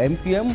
MQM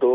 2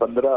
15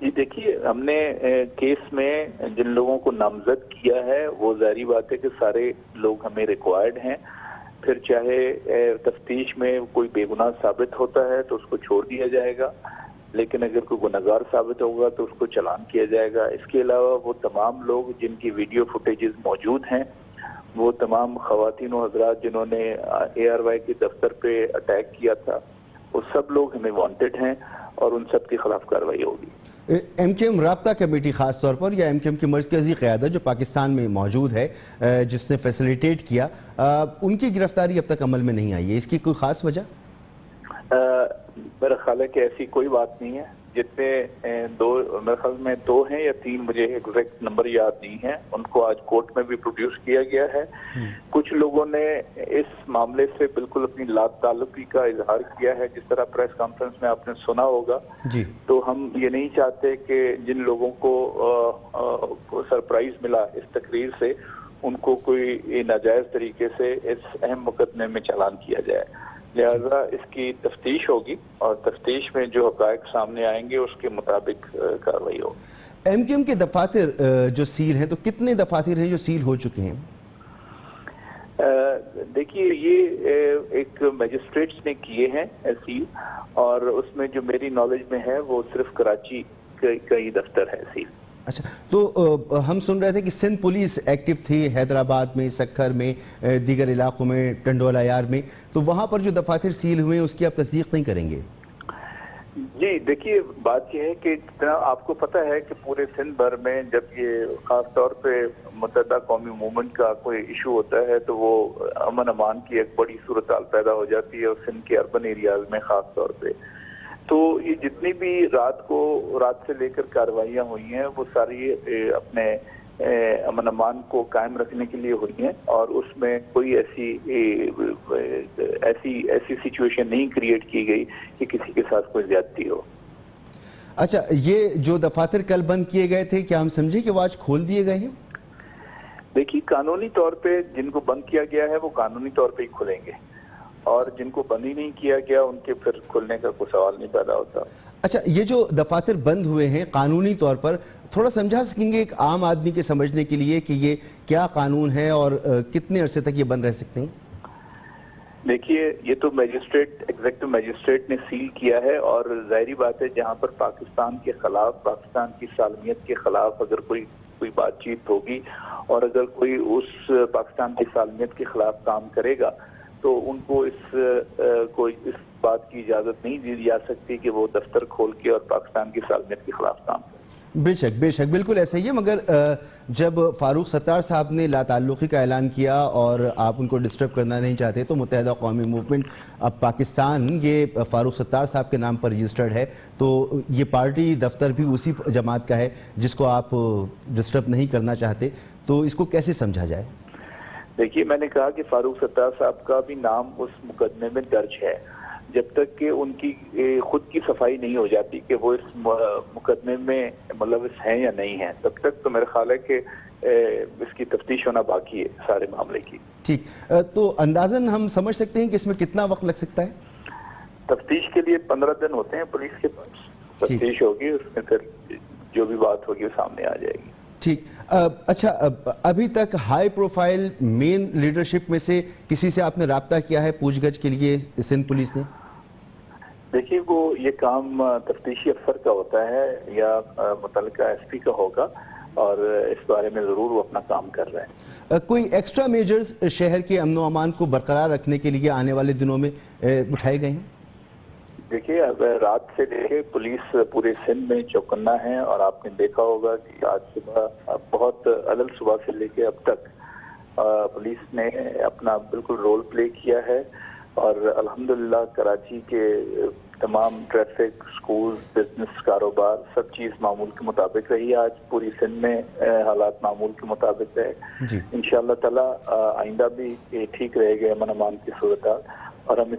جی دیکھیے، ہم نے کیس میں جن لوگوں کو نامزد کیا ہے وہ ظاہری بات ہے کہ سارے لوگ ہمیں ریکوائرڈ ہیں. پھر چاہے تفتیش میں کوئی بے گناہ ثابت ہوتا ہے تو اس کو چھوڑ دیا جائے گا، لیکن اگر کوئی گنہگار ثابت ہوگا تو اس کو چلان کیا جائے گا. اس کے علاوہ وہ تمام لوگ جن کی ویڈیو فوٹیجز موجود ہیں، وہ تمام خواتین و حضرات جنہوں نے ARY کے دفتر پہ اٹیک کیا تھا، وہ سب لوگ ہمیں وانٹڈ ہیں اور ان سب کے خلاف کارروائی ہوگی. MKM رابطہ کمیٹی خاص طور پر یا MKM کی مرکزی قیادت جو پاکستان میں موجود ہے جس نے فیسیلیٹیٹ کیا، ان کی گرفتاری اب تک عمل میں نہیں آئی ہے، اس کی کوئی خاص وجہ؟ میرا خیال ہے کہ ایسی کوئی بات نہیں ہے. جتنے میرے خیال میں 2 ہیں یا 3، مجھے ایگزیکٹ نمبر یاد نہیں ہے، ان کو آج کورٹ میں بھی پروڈیوس کیا گیا ہے. کچھ لوگوں نے اس معاملے سے بالکل اپنی لا تعلقی کا اظہار کیا ہے، جس طرح پریس کانفرنس میں آپ نے سنا ہوگا. جی. تو ہم یہ نہیں چاہتے کہ جن لوگوں کو سرپرائز ملا اس تقریر سے، ان کو کوئی ناجائز طریقے سے اس اہم مقدمے میں چالان کیا جائے. لہذا اس کی تفتیش ہوگی اور تفتیش میں جو حقائق سامنے آئیں گے اس کے مطابق کارروائی ہوگی. MKM کے دفاتر جو سیل ہیں، تو کتنے دفاتر ہیں جو سیل ہو چکے ہیں؟ دیکھیے، یہ ایک میجسٹریٹس نے کیے ہیں سیل، اور اس میں جو میری نالج میں ہے وہ صرف کراچی کا ہی دفتر ہے سیل. اچھا، تو ہم سن رہے تھے کہ سندھ پولیس ایکٹیو تھی حیدرآباد میں، سکھر میں، دیگر علاقوں میں، ٹنڈولا یار میں، تو وہاں پر جو دفاتر سیل ہوئے ہیں اس کی آپ تصدیق نہیں کریں گے؟ جی دیکھیے، بات یہ ہے کہ جتنا آپ کو پتہ ہے کہ پورے سندھ بھر میں جب یہ خاص طور پہ متحدہ قومی موومنٹ کا کوئی ایشو ہوتا ہے تو وہ امن امان کی ایک بڑی صورتحال پیدا ہو جاتی ہے، اور سندھ کے اربن ایریاز میں خاص طور پہ. تو یہ جتنی بھی رات سے لے کر کارروائیاں ہوئی ہیں وہ ساری اپنے امن امان کو قائم رکھنے کے لیے ہوئی ہیں، اور اس میں کوئی ایسی سچویشن نہیں کریٹ کی گئی کہ کسی کے ساتھ کوئی زیادتی ہو. اچھا، یہ جو دفاتر کل بند کیے گئے تھے، کیا ہم سمجھیں کہ وہ آج کھول دیے گئے ہیں؟ دیکھیے، قانونی طور پہ جن کو بند کیا گیا ہے وہ قانونی طور پہ ہی کھلیں گے، اور جن کو بند ہی نہیں کیا گیا ان کے پھر کھلنے کا کوئی سوال نہیں پیدا ہوتا. اچھا، یہ جو دفاتر بند ہوئے ہیں قانونی طور پر، تھوڑا سمجھا سکیں گے ایک عام آدمی کے سمجھنے کے لیے کہ یہ کیا قانون ہے اور کتنے عرصے تک یہ بند رہ سکتے ہیں؟ دیکھیے، یہ تو ایگزیکٹو میجسٹریٹ نے سیل کیا ہے، اور ظاہری بات ہے جہاں پر پاکستان کے خلاف، پاکستان کی سالمیت کے خلاف اگر کوئی بات چیت ہوگی، اور اگر کوئی اس پاکستان کی سالمیت کے خلاف کام کرے گا تو ان کو اس بات کی اجازت نہیں دی جا سکتی کہ وہ دفتر کھول کے اور پاکستان کی سالمیت کے خلاف کام کریں. بے شک بالکل ایسا ہی ہے. مگر جب فاروق ستار صاحب نے لا تعلقی کا اعلان کیا اور آپ ان کو ڈسٹرب کرنا نہیں چاہتے، تو متحدہ قومی موومنٹ اب پاکستان یہ فاروق ستار صاحب کے نام پر رجسٹرڈ ہے، تو یہ پارٹی دفتر بھی اسی جماعت کا ہے جس کو آپ ڈسٹرب نہیں کرنا چاہتے، تو اس کو کیسے سمجھا جائے؟ دیکھیے، میں نے کہا کہ فاروق ستار صاحب کا بھی نام اس مقدمے میں درج ہے. جب تک کہ ان کی خود کی صفائی نہیں ہو جاتی کہ وہ اس مقدمے میں ملوث ہیں یا نہیں ہیں، تب تک تو میرا خیال ہے کہ اس کی تفتیش ہونا باقی ہے سارے معاملے کی. ٹھیک، تو اندازاً ہم سمجھ سکتے ہیں کہ اس میں کتنا وقت لگ سکتا ہے؟ تفتیش کے لیے 15 دن ہوتے ہیں پولیس کے پاس. تفتیش ہوگی، اس میں پھر جو بھی بات ہوگی وہ سامنے آ جائے گی. ٹھیک. اچھا، ابھی تک ہائی پروفائل مین لیڈرشپ میں سے کسی سے آپ نے رابطہ کیا ہے پوچھ گچھ کے لیے سندھ پولیس نے؟ دیکھیے، وہ یہ کام تفتیشی افسر کا ہوتا ہے یا متعلقہ SP کا ہوگا، اور اس بارے میں ضرور وہ اپنا کام کر رہے ہیں. کوئی ایکسٹرا میجرز شہر کے امن و امان کو برقرار رکھنے کے لیے آنے والے دنوں میں اٹھائے گئے ہیں؟ دیکھیے، رات سے لے کے پولیس پورے سندھ میں چوکنا ہے، اور آپ نے دیکھا ہوگا کہ آج صبح بہت علل صبح سے لے کے اب تک پولیس نے اپنا بالکل رول پلے کیا ہے، اور الحمدللہ کراچی کے تمام ٹریفک، سکول، بزنس، کاروبار، سب چیز معمول کے مطابق رہی. آج پوری سندھ میں حالات معمول کے مطابق رہے. انشاءاللہ تعالی آئندہ بھی ٹھیک رہے گا امن امان کی صورتحال، اور ہم اس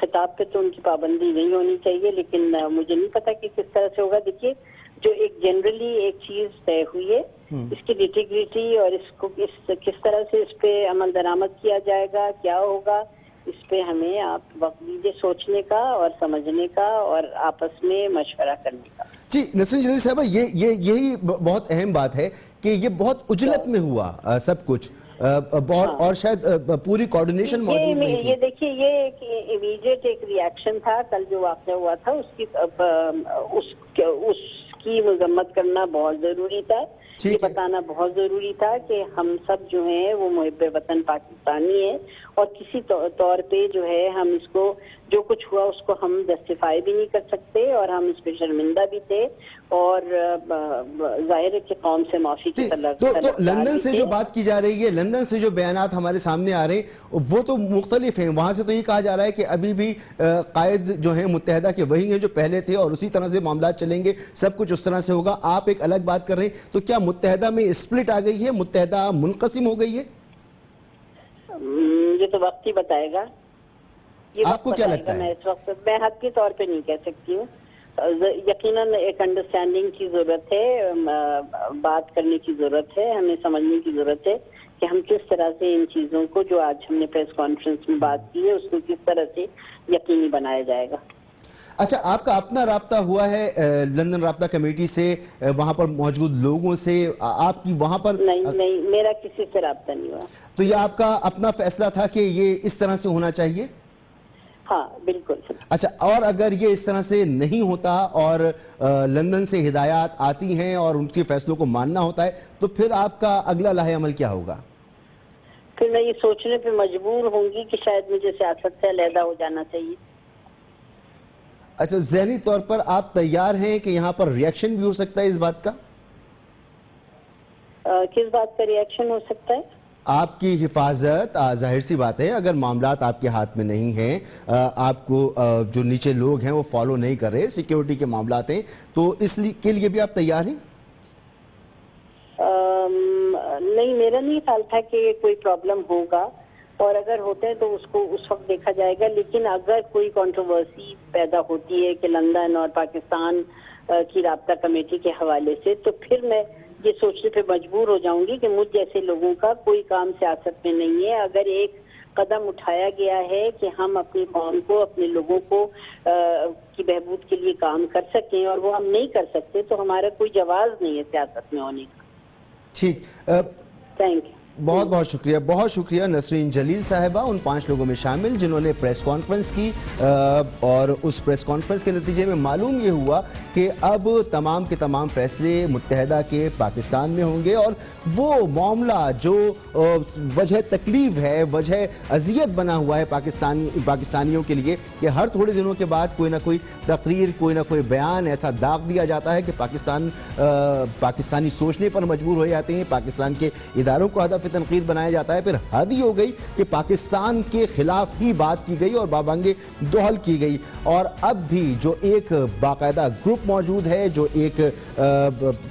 خطاب پہ تو ان کی پابندی نہیں ہونی چاہیے، لیکن مجھے نہیں پتا کہ کس طرح سے ہوگا. دیکھیے جو ایک جنرلی ایک چیز طے ہوئی ہے، اس کی نیٹی اور اس کو کس طرح سے اس پہ عمل درآمد کیا جائے گا، کیا ہوگا، اس پہ ہمیں آپ وقت دیجیے سوچنے کا اور سمجھنے کا اور آپس میں مشورہ کرنے کا. جی نسرین جلیل صاحبہ، یہی بہت اہم بات ہے کہ یہ بہت عجلت میں ہوا سب کچھ، اور شاید پوری کوارڈینیشن موجود نہیں تھی. یہ دیکھیے یہ ایک امیڈیٹ ایک ری ایکشن تھا. کل جو واقعہ ہوا تھا اس کی مذمت کرنا بہت ضروری تھا. یہ بتانا بہت ضروری تھا کہ ہم سب جو ہیں وہ محب وطن پاکستانی ہیں، اور کسی طور پہ جو ہے ہم اس کو جو کچھ ہوا اس کو ہم جسٹیفائی بھی نہیں کر سکتے، اور ہم اس پہ شرمندہ بھی تھے، اور ظاہر ہے کہ قوم سے معافی کی طلب. تو لندن سے جو بات کی جا رہی ہے، لندن سے جو بیانات ہمارے سامنے آ رہے ہیں وہ تو مختلف ہیں. وہاں سے تو یہ کہا جا رہا ہے کہ ابھی بھی قائد جو ہیں متحدہ کے وہی ہیں جو پہلے تھے، اور اسی طرح سے معاملات چلیں گے، سب کچھ اس طرح سے ہوگا. آپ ایک الگ بات کر رہے ہیں، تو کیا متحدہ میں اسپلٹ آ گئی ہے، متحدہ منقسم ہو گئی ہے؟ یہ تو وقت ہی بتائے گا. آپ کو کیا لگتا ہے؟ میں اس وقت میں حد کے طور پہ نہیں کہہ سکتی ہوں. یقیناً ایک انڈرسٹینڈنگ کی ضرورت ہے، بات کرنے کی ضرورت ہے، ہمیں سمجھنے کی ضرورت ہے کہ ہم کس طرح سے ان چیزوں کو جو آج ہم نے پریس کانفرنس میں بات کی ہے اس کو کس طرح سے یقینی بنایا جائے گا. اچھا، آپ کا اپنا رابطہ ہوا ہے لندن رابطہ کمیٹی سے، وہاں پر موجود لوگوں سے؟ آپ کی وہاں پر نہیں میرا کسی سے رابطہ نہیں ہوا. تو یہ آپ کا اپنا فیصلہ تھا کہ یہ اس طرح سے ہونا چاہیے؟ ہاں بالکل. اچھا، اور اگر یہ اس طرح سے نہیں ہوتا اور لندن سے ہدایات آتی ہیں اور ان کے فیصلوں کو ماننا ہوتا ہے، تو پھر آپ کا اگلا لاہ عمل کیا ہوگا؟ پھر میں یہ سوچنے پہ مجبور ہوں گی کہ شاید مجھے سیاست سے علیحدہ ہو جانا چاہیے. اچھا، ذہنی طور پر آپ تیار ہیں کہ یہاں پر ری ایکشن بھی ہو سکتا ہے اس بات کا؟ کس بات کا ری ایکشن ہو سکتا ہے؟ آپ کی حفاظت. ظاہر سی بات ہے اگر معاملات آپ کے ہاتھ میں نہیں ہیں، آپ کو جو نیچے لوگ ہیں وہ فالو نہیں کر رہے، سیکیورٹی کے معاملات ہیں، تو اس کے لیے بھی آپ تیار ہیں؟ نہیں، میرا نہیں خیال تھا کہ کوئی پرابلم ہوگا، اور اگر ہوتا ہے تو اس کو اس وقت دیکھا جائے گا. لیکن اگر کوئی کنٹروورسی پیدا ہوتی ہے کہ لندن اور پاکستان کی رابطہ کمیٹی کے حوالے سے، تو پھر میں یہ سوچنے پہ مجبور ہو جاؤں گی کہ مجھ جیسے لوگوں کا کوئی کام سیاست میں نہیں ہے. اگر ایک قدم اٹھایا گیا ہے کہ ہم اپنی قوم کو، اپنے لوگوں کو کی بہبود کے لیے کام کر سکیں، اور وہ ہم نہیں کر سکتے، تو ہمارا کوئی جواز نہیں ہے سیاست میں ہونے کا. ٹھیک، تھینک یو. بہت بہت شکریہ. بہت شکریہ نسرین جلیل صاحبہ، ان 5 لوگوں میں شامل جنہوں نے پریس کانفرنس کی، اور اس پریس کانفرنس کے نتیجے میں معلوم یہ ہوا کہ اب تمام کے تمام فیصلے متحدہ کے پاکستان میں ہوں گے، اور وہ معاملہ جو وجہ تکلیف ہے، وجہ اذیت بنا ہوا ہے پاکستانیوں کے لیے، کہ ہر تھوڑے دنوں کے بعد کوئی نہ کوئی تقریر، کوئی نہ کوئی بیان ایسا داغ دیا جاتا ہے کہ پاکستانی سوچنے پر مجبور ہو جاتے ہیں، پاکستان کے اداروں کو ہدف تنقید بنایا جاتا ہے. پھر حد ہی ہو گئی کہ پاکستان کے خلاف ہی بات کی گئی اور بابانگے دوہل کی گئی. اور اب بھی جو ایک باقاعدہ گروپ موجود ہے، جو ایک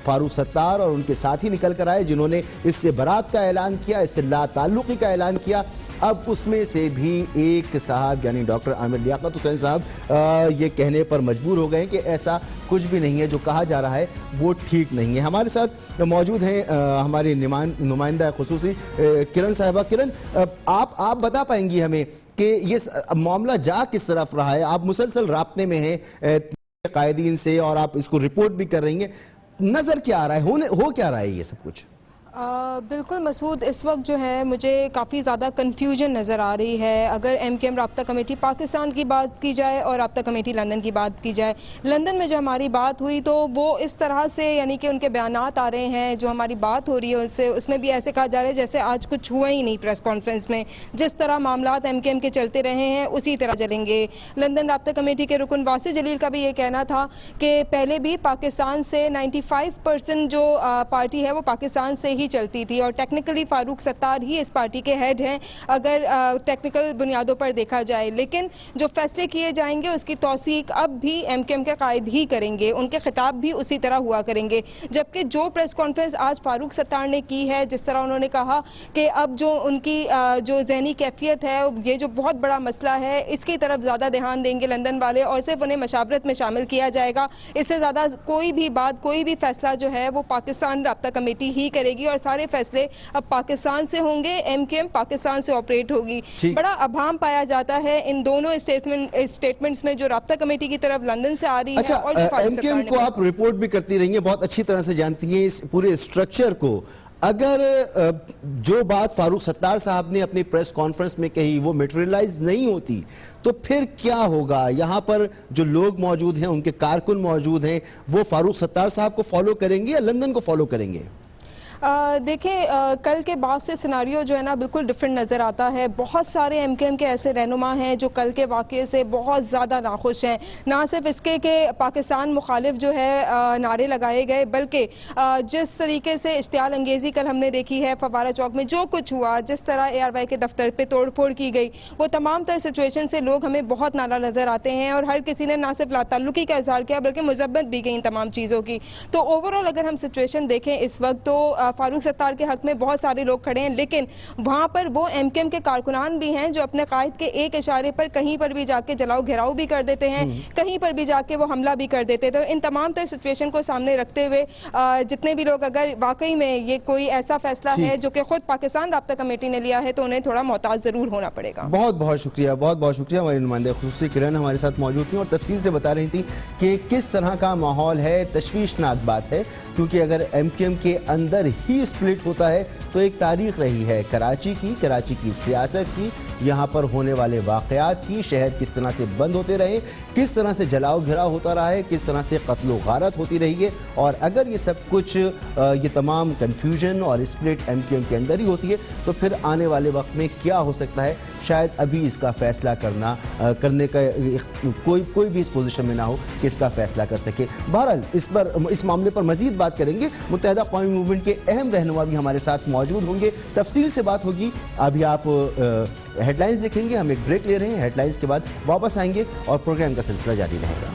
فاروق ستار اور ان کے ساتھی نکل کر آئے جنہوں نے اس سے برات کا اعلان کیا، اس سے لا تعلقی کا اعلان کیا، اب اس میں سے بھی ایک صاحب یعنی ڈاکٹر عامر لیاقت حسین صاحب یہ کہنے پر مجبور ہو گئے کہ ایسا کچھ بھی نہیں ہے، جو کہا جا رہا ہے وہ ٹھیک نہیں ہے. ہمارے ساتھ موجود ہیں ہماری نمائندہ خصوصی کرن صاحبہ. کرن، آپ بتا پائیں گی ہمیں کہ یہ معاملہ جا کس طرف رہا ہے؟ آپ مسلسل رابطے میں ہیں قائدین سے اور آپ اس کو رپورٹ بھی کر رہی ہیں، نظر کیا آ رہا ہے، ہو کیا رہا ہے یہ سب کچھ؟ بالکل مسعود، اس وقت جو ہے مجھے کافی زیادہ کنفیوژن نظر آ رہی ہے. اگر ایم کیو ایم رابطہ کمیٹی پاکستان کی بات کی جائے اور رابطہ کمیٹی لندن کی بات کی جائے، لندن میں جو ہماری بات ہوئی تو وہ اس طرح سے یعنی کہ ان کے بیانات آ رہے ہیں، جو ہماری بات ہو رہی ہے اس میں بھی ایسے کہا جا رہا ہے جیسے آج کچھ ہوا ہی نہیں. پریس کانفرنس میں جس طرح معاملات ایم کیو ایم کے چلتے رہے ہیں اسی طرح چلیں گے. لندن رابطہ کمیٹی کے رکن واسع جلیل کا بھی یہ کہنا تھا کہ پہلے بھی پاکستان سے 95% جو پارٹی ہے وہ پاکستان سے نہیں چلتی تھی، اور ٹیکنیکلی فاروق ستار ہی اس پارٹی کے ہیڈ ہیں اگر ٹیکنیکل بنیادوں پر دیکھا جائے، لیکن جو فیصلے کیے جائیں گے اس کی توثیق اب بھی ایم کیو ایم کے قائد ہی کریں گے، ان کے خطاب بھی اسی طرح ہوا کریں گے. جبکہ جو پریس کانفرنس آج فاروق ستار نے کی ہے، جس طرح انہوں نے کہا کہ اب جو ان کی جو ذہنی کیفیت ہے، یہ جو بہت بڑا مسئلہ ہے، اس کی طرف زیادہ دھیان دیں گے لندن والے، اور صرف انہیں مشاورت میں شامل کیا جائے گا. اس سے زیادہ کوئی بھی بات، کوئی بھی فیصلہ جو ہے وہ پاکستان رابطہ کمیٹی ہی کرے گی، اور سارے فیصلے اب پاکستان سے ہوں گے، ایم کیو ایم پاکستان سے آپریٹ ہوگی. بڑا ابہام پایا جاتا ہے ان دونوں اسٹیٹمنٹس میں، جو رابطہ کمیٹی کی طرف لندن سے آ رہی ہے اور جو ایم کیو ایم کو آپ رپورٹ بھی کرتی رہی ہیں، بہت اچھی طرح سے جانتی ہیں اس پورے اسٹرکچر کو. اگر جو بات فاروق ستار صاحب نے اپنی پریس کانفرنس میں کہی وہ میٹریلائز نہیں ہوتی تو پھر کیا ہوگا؟ یہاں پر جو لوگ موجود ہیں، ان کے کارکن موجود ہیں، وہ فاروق ستار صاحب کو فالو کریں گے یا لندن کو فالو کریں گے؟ دیکھیں کل کے بعد سے سیناریو جو ہے نا بالکل ڈیفرنٹ نظر آتا ہے. بہت سارے ایم کیو ایم کے ایسے رہنما ہیں جو کل کے واقعے سے بہت زیادہ ناخوش ہیں، نہ صرف اس کے کہ پاکستان مخالف جو ہے نعرے لگائے گئے، بلکہ جس طریقے سے اشتعال انگیزی کل ہم نے دیکھی ہے فوارہ چوک میں، جو کچھ ہوا، جس طرح اے آر وائی کے دفتر پہ توڑ پھوڑ کی گئی، وہ تمام تر سچویشن سے لوگ ہمیں بہت نالا نظر آتے ہیں، اور ہر کسی نے نہ صرف لا تعلقی کا اظہار کیا بلکہ مذمت بھی کی ان تمام چیزوں کی. تو اوورآل اگر ہم سچویشن دیکھیں اس وقت، تو فاروق ستار کے حق میں بہت سارے لوگ کھڑے ہیں، لیکن وہاں پر وہ ایم کیو ایم کے کارکنان بھی ہیں جو اپنے قائد کے ایک اشارے پر کہیں پر بھی جا کے جلاؤ گھیراؤ بھی کر دیتے ہیں، کہیں پر بھی جا کے وہ حملہ بھی کر دیتے. تو ان تمام تر سچویشن کو سامنے رکھتے ہوئے جتنے بھی لوگ، اگر واقعی میں یہ کوئی ایسا فیصلہ ہے جو کہ خود پاکستان رابطہ کمیٹی نے لیا ہے، تو انہیں تھوڑا محتاط ضرور ہونا پڑے گا. بہت بہت شکریہ، بہت بہت شکریہ. ہماری نمائندہ خصوصی کرن ہمارے ساتھ موجود تھیں اور تفصیل سے بتا رہی تھیں کہ کس طرح کا ماحول ہے. تشویشناک بات ہے، کیونکہ اگر ایم کیو ایم کے اندر ہی سپلٹ ہوتا ہے تو ایک تاریخ رہی ہے کراچی کی سیاست کی، یہاں پر ہونے والے واقعات کی، شہر کس طرح سے بند ہوتے رہے، کس طرح سے جلاؤ گھراؤ ہوتا رہا ہے، کس طرح سے قتل و غارت ہوتی رہی ہے. اور اگر یہ سب کچھ، یہ تمام کنفیوژن اور سپلٹ ایم کیو ایم کے اندر ہی ہوتی ہے تو پھر آنے والے وقت میں کیا ہو سکتا ہے، شاید ابھی اس کا فیصلہ کرنے کا کوئی بھی اس پوزیشن میں نہ ہو کہ اس کا فیصلہ کر سکے. بہرحال اس معاملے پر مزید بات کریں گے. متحدہ قومی موومنٹ کے اہم رہنما بھی ہمارے ساتھ موجود ہوں گے، تفصیل سے بات ہوگی. ابھی آپ ہیڈ لائنز دیکھیں گے، ہم ایک بریک لے رہے ہیں، ہیڈ لائنز کے بعد واپس آئیں گے اور پروگرام کا سلسلہ جاری رہے گا.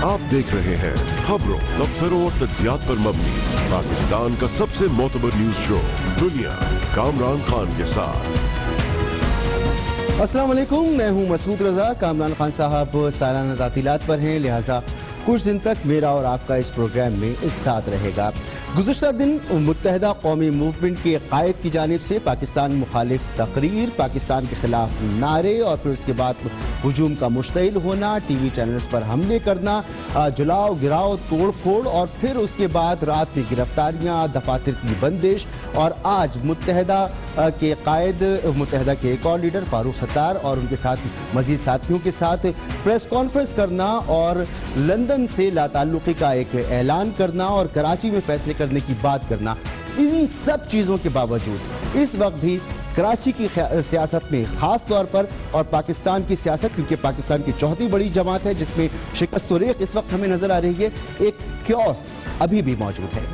آپ دیکھ رہے ہیں خبروں، تبصروں اور تجزیات پر مبنی پاکستان کا سب سے معتبر نیوز شو دنیا، کامران خان کے ساتھ. السلام علیکم، میں ہوں مسعود رضا. کامران خان صاحب سالانہ تعطیلات پر ہیں، لہٰذا کچھ دن تک میرا اور آپ کا اس پروگرام میں ساتھ رہے گا. گزشتہ دن متحدہ قومی موومنٹ کے قائد کی جانب سے پاکستان مخالف تقریر، پاکستان کے خلاف نعرے، اور پھر اس کے بعد ہجوم کا مشتعل ہونا، ٹی وی چینلز پر حملے کرنا، جلاؤ گراؤ توڑ پھوڑ، اور پھر اس کے بعد رات میں گرفتاریاں، دفاتر کی بندش، اور آج متحدہ کے قائد، متحدہ کے ایک اور لیڈر فاروق ستار اور ان کے ساتھ مزید ساتھیوں کے ساتھ پریس کانفرنس کرنا اور لندن سے لا تعلقی کا ایک اعلان کرنا اور کراچی میں فیصلے کرنے کی بات کرنا. ان سب چیزوں کے باوجود اس وقت بھی کراچی کی سیاست میں خاص طور پر، اور پاکستان کی سیاست، کیونکہ پاکستان کی چوتھی بڑی جماعت ہے جس میں شکست و ریغ اس وقت ہمیں نظر آ رہی ہے، ایک کیوس ابھی بھی موجود ہے.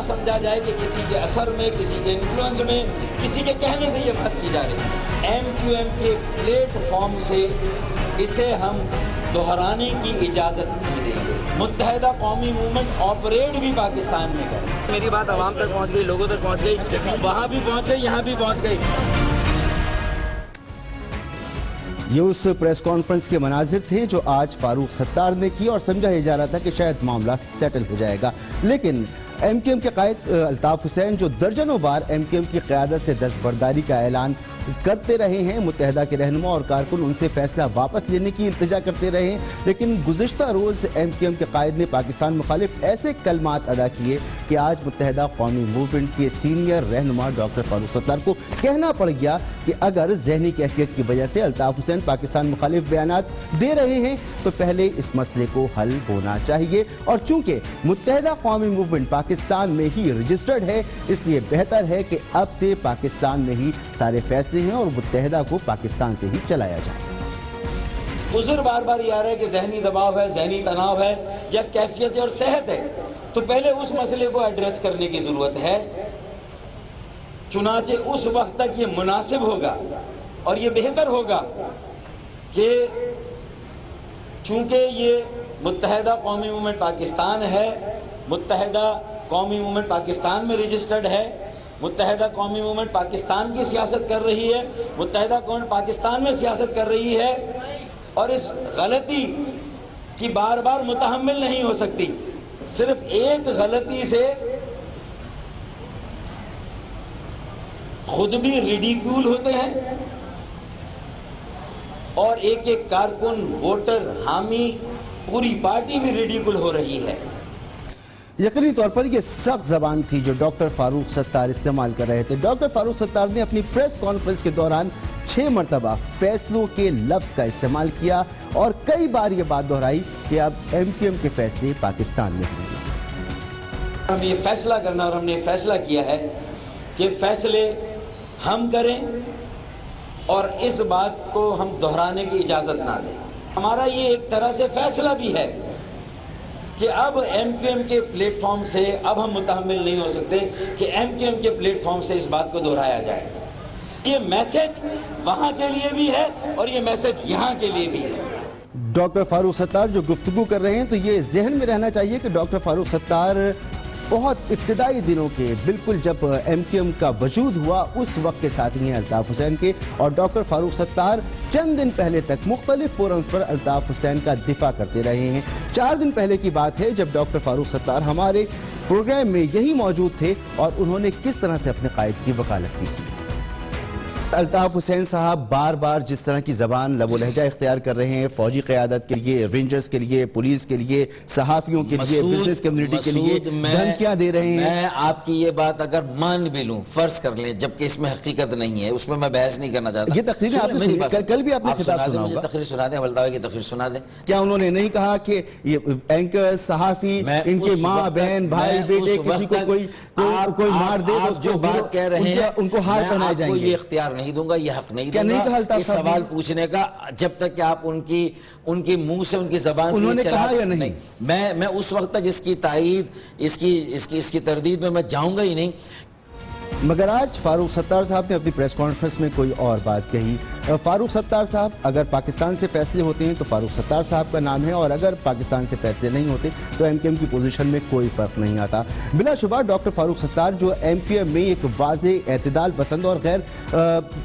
سمجھا جائے کہ کسی کے اثر میں، کسی کے انفلوئنس میں، کسی کے کہنے سے یہ بات کی جا رہی ہے. ایم کیو ایم کے پلیٹ فارم سے اسے ہم دہرانے کی اجازت نہیں دیں گے. متحدہ قومی موومنٹ آپریٹ بھی پاکستان میں کرے. میری بات عوام تک پہنچ گئی، لوگوں تک پہنچ گئی، وہاں بھی پہنچ گئی، یہاں بھی پہنچ گئی. یہ اس پریس کانفرنس کے مناظر تھے جو آج فاروق ستار نے کی، اور سمجھا یہ جا رہا تھا کہ شاید معاملہ سیٹل ہو جائے گا. لیکن ایم کیو ایم کے قائد الطاف حسین، جو درجنوں بار ایم کیو ایم کی قیادت سے دستبرداری کا اعلان کرتے رہے ہیں، متحدہ کے رہنما اور کارکن ان سے فیصلہ واپس لینے کی التجا کرتے رہے ہیں، لیکن گزشتہ روز ایم کیو ایم کے قائد نے پاکستان مخالف ایسے کلمات ادا کیے کہ آج متحدہ قومی موومنٹ کے سینئر رہنما ڈاکٹر فاروق ستار کو کہنا پڑ گیا کہ اگر ذہنی کیفیت کی وجہ سے الطاف حسین پاکستان مخالف بیانات دے رہے ہیں تو پہلے اس مسئلے کو حل ہونا چاہیے، اور چونکہ متحدہ قومی موومنٹ پاکستان میں ہی رجسٹرڈ ہے اس لیے بہتر ہے کہ اب سے پاکستان میں ہی سارے فیصلے ہیں اور متحدہ کو پاکستان سے ہی چلایا جائے۔ عذر بار بار یہ آ رہا ہے کہ ذہنی دباؤ ہے، ذہنی تناؤ ہے یا کیفیت اور صحت ہے، تو پہلے اس مسئلے کو ایڈریس کرنے کی ضرورت ہے۔ چنانچہ اس وقت تک یہ مناسب ہوگا اور یہ بہتر ہوگا کہ چونکہ یہ متحدہ قومی موومنٹ پاکستان ہے، متحدہ قومی موومنٹ پاکستان میں رجسٹرڈ ہے، متحدہ قومی موومنٹ پاکستان کی سیاست کر رہی ہے، متحدہ قومی پاکستان میں سیاست کر رہی ہے، اور اس غلطی کی بار بار متحمل نہیں ہو سکتی۔ صرف ایک غلطی سے خود بھی ریڈیکیول ہوتے ہیں اور ایک ایک کارکن، ووٹر، حامی، پوری پارٹی بھی ریڈیکیول ہو رہی ہے۔ یقینی طور پر یہ سخت زبان تھی جو ڈاکٹر فاروق ستار استعمال کر رہے تھے۔ ڈاکٹر فاروق ستار نے اپنی پریس کانفرنس کے دوران 6 مرتبہ فیصلوں کے لفظ کا استعمال کیا اور کئی بار یہ بات دہرائی کہ اب MQM کے فیصلے پاکستان میں ہوں گے۔ ہم یہ فیصلہ کرنا اور ہم نے فیصلہ کیا ہے کہ فیصلے ہم کریں اور اس بات کو ہم دہرانے کی اجازت نہ دیں۔ ہمارا یہ ایک طرح سے فیصلہ بھی ہے کہ اب MQM کے پلیٹ فارم سے اب ہم متحمل نہیں ہو سکتے کہ MQM کے پلیٹ فارم سے اس بات کو دہرایا جائے۔ یہ میسج وہاں کے لیے بھی ہے اور یہ میسج یہاں کے لیے بھی ہے۔ ڈاکٹر فاروق ستار جو گفتگو کر رہے ہیں تو یہ ذہن میں رہنا چاہیے کہ ڈاکٹر فاروق ستار بہت ابتدائی دنوں کے بالکل جب MQM کا وجود ہوا اس وقت کے ساتھی ہیں الطاف حسین کے، اور ڈاکٹر فاروق ستار چند دن پہلے تک مختلف فورمز پر الطاف حسین کا دفاع کرتے رہے ہیں۔ 4 دن پہلے کی بات ہے جب ڈاکٹر فاروق ستار ہمارے پروگرام میں یہی موجود تھے اور انہوں نے کس طرح سے اپنے قائد کی وکالت کی تھی۔ الطاف حسین صاحب بار بار جس طرح کی زبان لب و لہجہ اختیار کر رہے ہیں فوجی قیادت کے لیے، رینجرز کے لیے، پولیس کے لیے، صحافیوں کے لیے، بزنس کمیونٹی کے لیے دھمکیاں دے رہے ہیں۔ میں آپ کی یہ بات اگر مان بھی لوں، فرض کر لیں، جبکہ اس میں حقیقت نہیں ہے، اس میں بحث نہیں کرنا چاہتا۔ یہ تقریر آپ نے سنی، کل بھی آپ نے خطاب سنا ہوگا۔ تقریر سنا دیں، حوالدار کی تقریر سنا دیں۔ کیا انہوں نے نہیں کہا کہ یہ اینکر، صحافی، ان کے ماں، بہن، بھائی، بیٹے کسی کو کوئی مار دے تو جو بات کہہ رہے ہیں ان کو ہار پہنائے جائیں گے؟ یہ اختیار نہیں دوں گا، یہ حق نہیں کیا نہیں کہا الطاف اس صاحب سوال پوچھنے کا جب تک کہ آپ ان کی منہ سے، ان کی زبان سے انہوں نے کہا یا نہیں؟ میں اس وقت تک اس کی تائید، اس کی تردید میں جاؤں گا ہی نہیں۔ مگر آج فاروق ستار صاحب نے اپنی پریس کانفرنس میں کوئی اور بات کہی۔ فاروق ستار صاحب اگر پاکستان سے فیصلے ہوتے ہیں تو فاروق ستار صاحب کا نام ہے، اور اگر پاکستان سے فیصلے نہیں ہوتے تو MQM کی پوزیشن میں کوئی فرق نہیں آتا۔ بلا شبہ ڈاکٹر فاروق ستار جو MQM میں ایک واضح اعتدال پسند اور غیر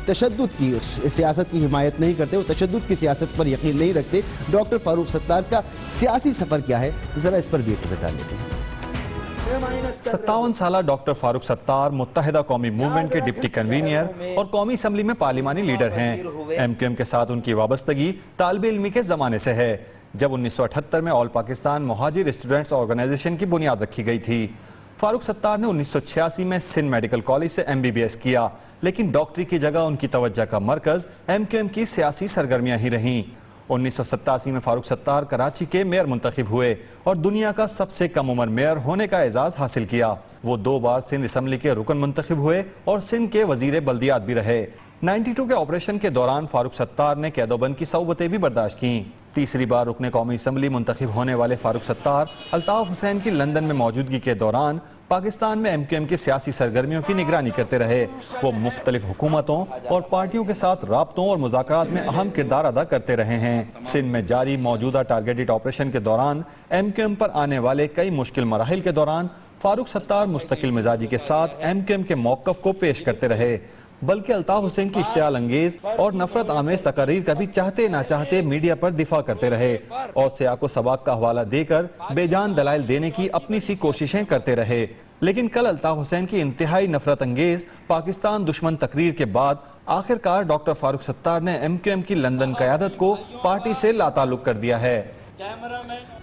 تشدد کی سیاست کی حمایت نہیں کرتے، وہ تشدد کی سیاست پر یقین نہیں رکھتے۔ ڈاکٹر فاروق ستار کا سیاسی سفر کیا ہے، ذرا اس پر بھی ایک نظر ڈال لیتے ہیں۔ 57 سالہ ڈاکٹر فاروق ستار متحدہ قومی موومنٹ کے ڈپٹی کنوینئر اور قومی اسمبلی میں پارلیمانی لیڈر ہیں۔ MQM کے ساتھ ان کی وابستگی طالب علمی کے زمانے سے ہے، جب 1978 میں آل پاکستان مہاجر اسٹوڈنٹس آرگنائزیشن کی بنیاد رکھی گئی تھی۔ فاروق ستار نے 1986 میں سندھ میڈیکل کالج سے MBBS کیا، لیکن ڈاکٹری کی جگہ ان کی توجہ کا مرکز MQM کی سیاسی سرگرمیاں ہی رہیں۔ 1987 میں فاروق ستار کراچی کے میئر منتخب ہوئے اور دنیا کا سب سے کم عمر میئر ہونے کا اعزاز حاصل کیا۔ وہ 2 بار سندھ اسمبلی کے رکن منتخب ہوئے اور سندھ کے وزیر بلدیات بھی رہے۔ 92 کے آپریشن کے دوران فاروق ستار نے قید و بند کی صعوبتیں بھی برداشت کیں۔ تیسری بار رکن قومی اسمبلی منتخب ہونے والے فاروق ستار الطاف حسین کی لندن میں موجودگی کے دوران پاکستان میں MQM کی سیاسی سرگرمیوں کی نگرانی کرتے رہے۔ وہ مختلف حکومتوں اور پارٹیوں کے ساتھ رابطوں اور مذاکرات میں اہم کردار ادا کرتے رہے ہیں۔ سندھ میں جاری موجودہ ٹارگیٹڈ آپریشن کے دوران MQM پر آنے والے کئی مشکل مراحل کے دوران فاروق ستار مستقل مزاجی کے ساتھ MQM کے موقف کو پیش کرتے رہے، بلکہ الطاف حسین کی اشتعال انگیز اور نفرت آمیز تقاریر کا بھی چاہتے نہ چاہتے میڈیا پر دفاع کرتے رہے اور سیاق و سباق کا حوالہ دے کر بے جان دلائل دینے کی اپنی سی کوششیں کرتے رہے۔ لیکن کل الطاف حسین کی انتہائی نفرت انگیز پاکستان دشمن تقریر کے بعد آخر کار ڈاکٹر فاروق ستار نے MQM کی لندن قیادت کو پارٹی سے لا تعلق کر دیا ہے۔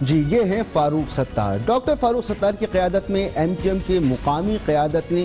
جی یہ ہیں فاروق ستار۔ ڈاکٹر فاروق ستار کی قیادت میں MQM کے مقامی قیادت نے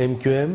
MQM,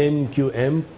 MQM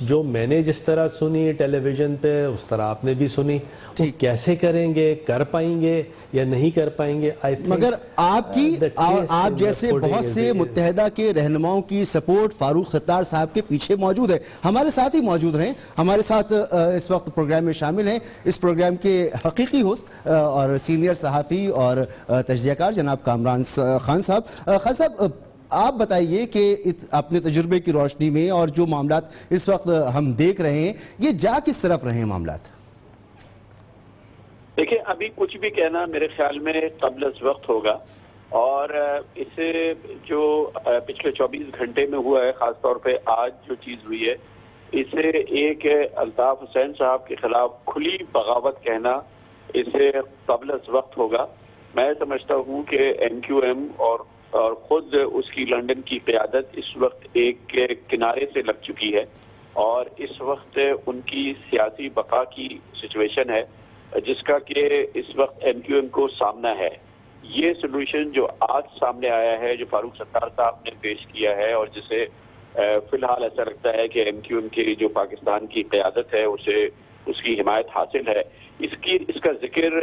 جو میں نے جس طرح سنی ٹیلی ویژن پہ اس طرح آپ نے بھی سنی. وہ کیسے کریں گے, کر پائیں گے یا نہیں کر پائیں گے, مگر آپ کی آپ جیسے بہت سے متحدہ کے رہنماؤں کی سپورٹ فاروق ستار صاحب کے پیچھے موجود ہے. ہمارے ساتھ ہی موجود رہیں, ہمارے ساتھ اس وقت پروگرام میں شامل ہیں اس پروگرام کے حقیقی ہوسٹ اور سینئر صحافی اور تجزیہ کار جناب کامران خان صاحب. خان صاحب, آپ بتائیے کہ اپنے تجربے کی روشنی میں اور جو معاملات اس وقت ہم دیکھ رہے ہیں, یہ جا کس طرف رہے ہیں معاملات؟ دیکھیں, ابھی کچھ بھی کہنا میرے خیال میں قبل از وقت ہوگا, اور اسے جو پچھلے 24 گھنٹے میں ہوا ہے, خاص طور پہ آج جو چیز ہوئی ہے, اسے ایک الطاف حسین صاحب کے خلاف کھلی بغاوت کہنا, اسے قبل از وقت ہوگا. میں سمجھتا ہوں کہ ایم کیو ایم اور خود اس کی لندن کی قیادت اس وقت ایک کنارے سے لگ چکی ہے, اور اس وقت ان کی سیاسی بقا کی سچویشن ہے جس کا کہ اس وقت ایم کیو ایم کو سامنا ہے. یہ سلوشن جو آج سامنے آیا ہے, جو فاروق ستار صاحب نے پیش کیا ہے, اور جسے فی الحال ایسا لگتا ہے کہ ایم کیو ایم کی جو پاکستان کی قیادت ہے اسے اس کی حمایت حاصل ہے, اس کا ذکر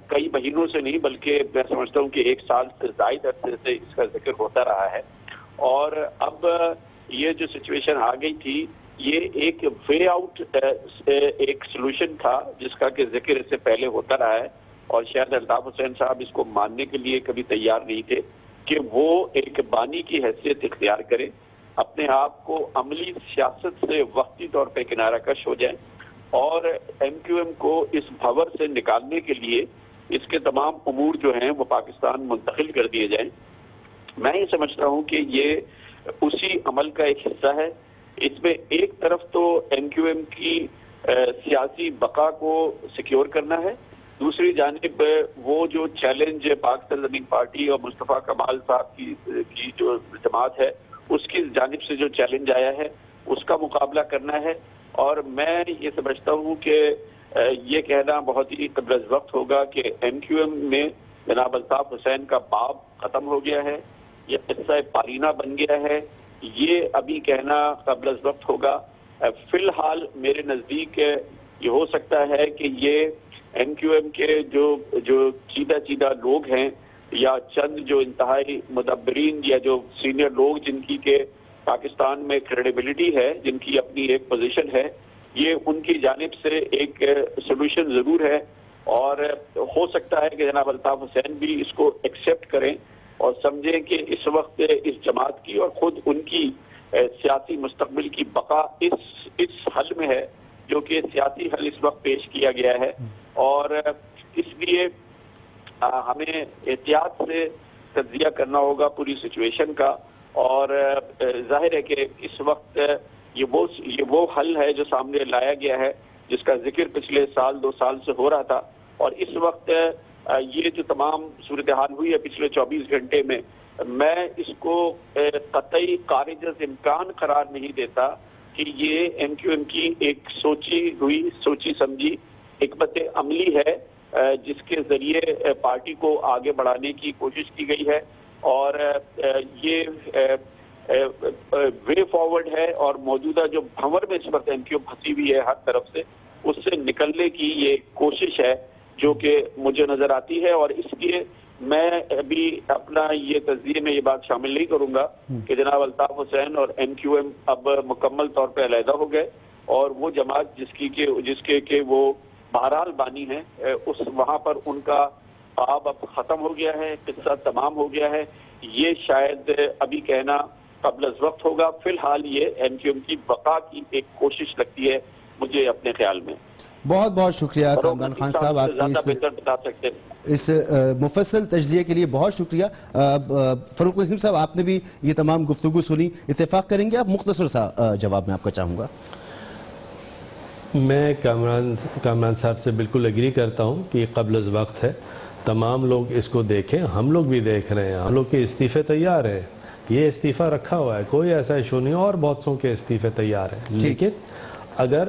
کئی مہینوں سے نہیں بلکہ میں سمجھتا ہوں کہ 1 سال سے زائد عرصے سے اس کا ذکر ہوتا رہا ہے. اور اب یہ جو سچویشن آ گئی تھی, یہ ایک وے آؤٹ ایک سلوشن تھا جس کا کہ ذکر اس سے پہلے ہوتا رہا ہے, اور شاید الطاف حسین صاحب اس کو ماننے کے لیے کبھی تیار نہیں تھے کہ وہ ایک بانی کی حیثیت اختیار کرے, اپنے آپ کو عملی سیاست سے وقتی طور پہ کنارہ کش ہو جائیں, اور ایم کیو ایم کو اس بھور سے نکالنے کے لیے اس کے تمام امور جو ہیں وہ پاکستان منتقل کر دیے جائیں. میں یہ سمجھتا ہوں کہ یہ اسی عمل کا ایک حصہ ہے. اس میں ایک طرف تو ایم کیو ایم کی سیاسی بقا کو سیکیور کرنا ہے, دوسری جانب وہ جو چیلنج پاکستان زمین پارٹی اور مصطفیٰ کمال صاحب کی جو جماعت ہے اس کی جانب سے جو چیلنج آیا ہے اس کا مقابلہ کرنا ہے. اور میں یہ سمجھتا ہوں کہ یہ کہنا بہت ہی قبل از وقت ہوگا کہ ایم کیو ایم میں جناب الطاف حسین کا باب ختم ہو گیا ہے, یہ قصہ پارینہ بن گیا ہے, یہ ابھی کہنا قبل از وقت ہوگا. فی الحال میرے نزدیک یہ ہو سکتا ہے کہ یہ ایم کیو ایم کے جو چیدہ لوگ ہیں, یا چند جو انتہائی مدبرین یا جو سینئر لوگ جن کی کہ پاکستان میں کریڈیبلٹی ہے, جن کی اپنی ایک پوزیشن ہے, یہ ان کی جانب سے ایک سلوشن ضرور ہے, اور ہو سکتا ہے کہ جناب الطاف حسین بھی اس کو ایکسیپٹ کریں اور سمجھیں کہ اس وقت اس جماعت کی اور خود ان کی سیاسی مستقبل کی بقا اس حل میں ہے جو کہ سیاسی حل اس وقت پیش کیا گیا ہے. اور اس لیے ہمیں احتیاط سے تجزیہ کرنا ہوگا پوری سچویشن کا, اور ظاہر ہے کہ اس وقت یہ وہ حل ہے جو سامنے لایا گیا ہے جس کا ذکر پچھلے 2 سال سے ہو رہا تھا, اور اس وقت یہ جو تمام صورتحال ہوئی ہے پچھلے 24 گھنٹے میں, میں اس کو قطعی خارج از امکان قرار نہیں دیتا کہ یہ ایم کیو ایم کی ایک سوچی سمجھی حکمت عملی ہے جس کے ذریعے پارٹی کو آگے بڑھانے کی کوشش کی گئی ہے, اور یہ وے فارورڈ ہے, اور موجودہ جو بھنور میں اس وقت ایم کیو پھنسی ہوئی ہے ہر طرف سے, اس سے نکلنے کی یہ کوشش ہے جو کہ مجھے نظر آتی ہے. اور اس لیے میں ابھی اپنا یہ تجزیے میں یہ بات شامل نہیں کروں گا کہ جناب الطاف حسین اور ایم کیو ایم اب مکمل طور پہ علیحدہ ہو گئے, اور وہ جماعت جس کے وہ بہرحال بانی ہیں, اس وہاں پر ان کا اب ختم ہو گیا ہے, قصہ تمام ہو گیا ہے. یہ شاید ابھی کہنا قبل از وقت ہوگا. فی الحال یہ ایم کیو ایم کی بقا کی ایک کوشش لگتی ہے مجھے اپنے خیال میں. بہت بہت شکریہ کامران خان صاحب, آپ کی اس مفصل تجزیے کے لیے بہت شکریہ. فاروق نسیم صاحب, آپ نے بھی یہ تمام گفتگو سنی, اتفاق کریں گے آپ؟ مختصر سا جواب میں آپ کا چاہوں گا. میں کامران صاحب سے بالکل اگری کرتا ہوں کہ یہ قبل از وقت ہے. تمام لوگ اس کو دیکھیں, ہم لوگ بھی دیکھ رہے ہیں, ہم لوگ کے استعفے تیار ہیں, یہ استعفیٰ رکھا ہوا ہے, کوئی ایسا ایشو نہیں, اور بہت سو کے استعفے تیار ہیں. لیکن اگر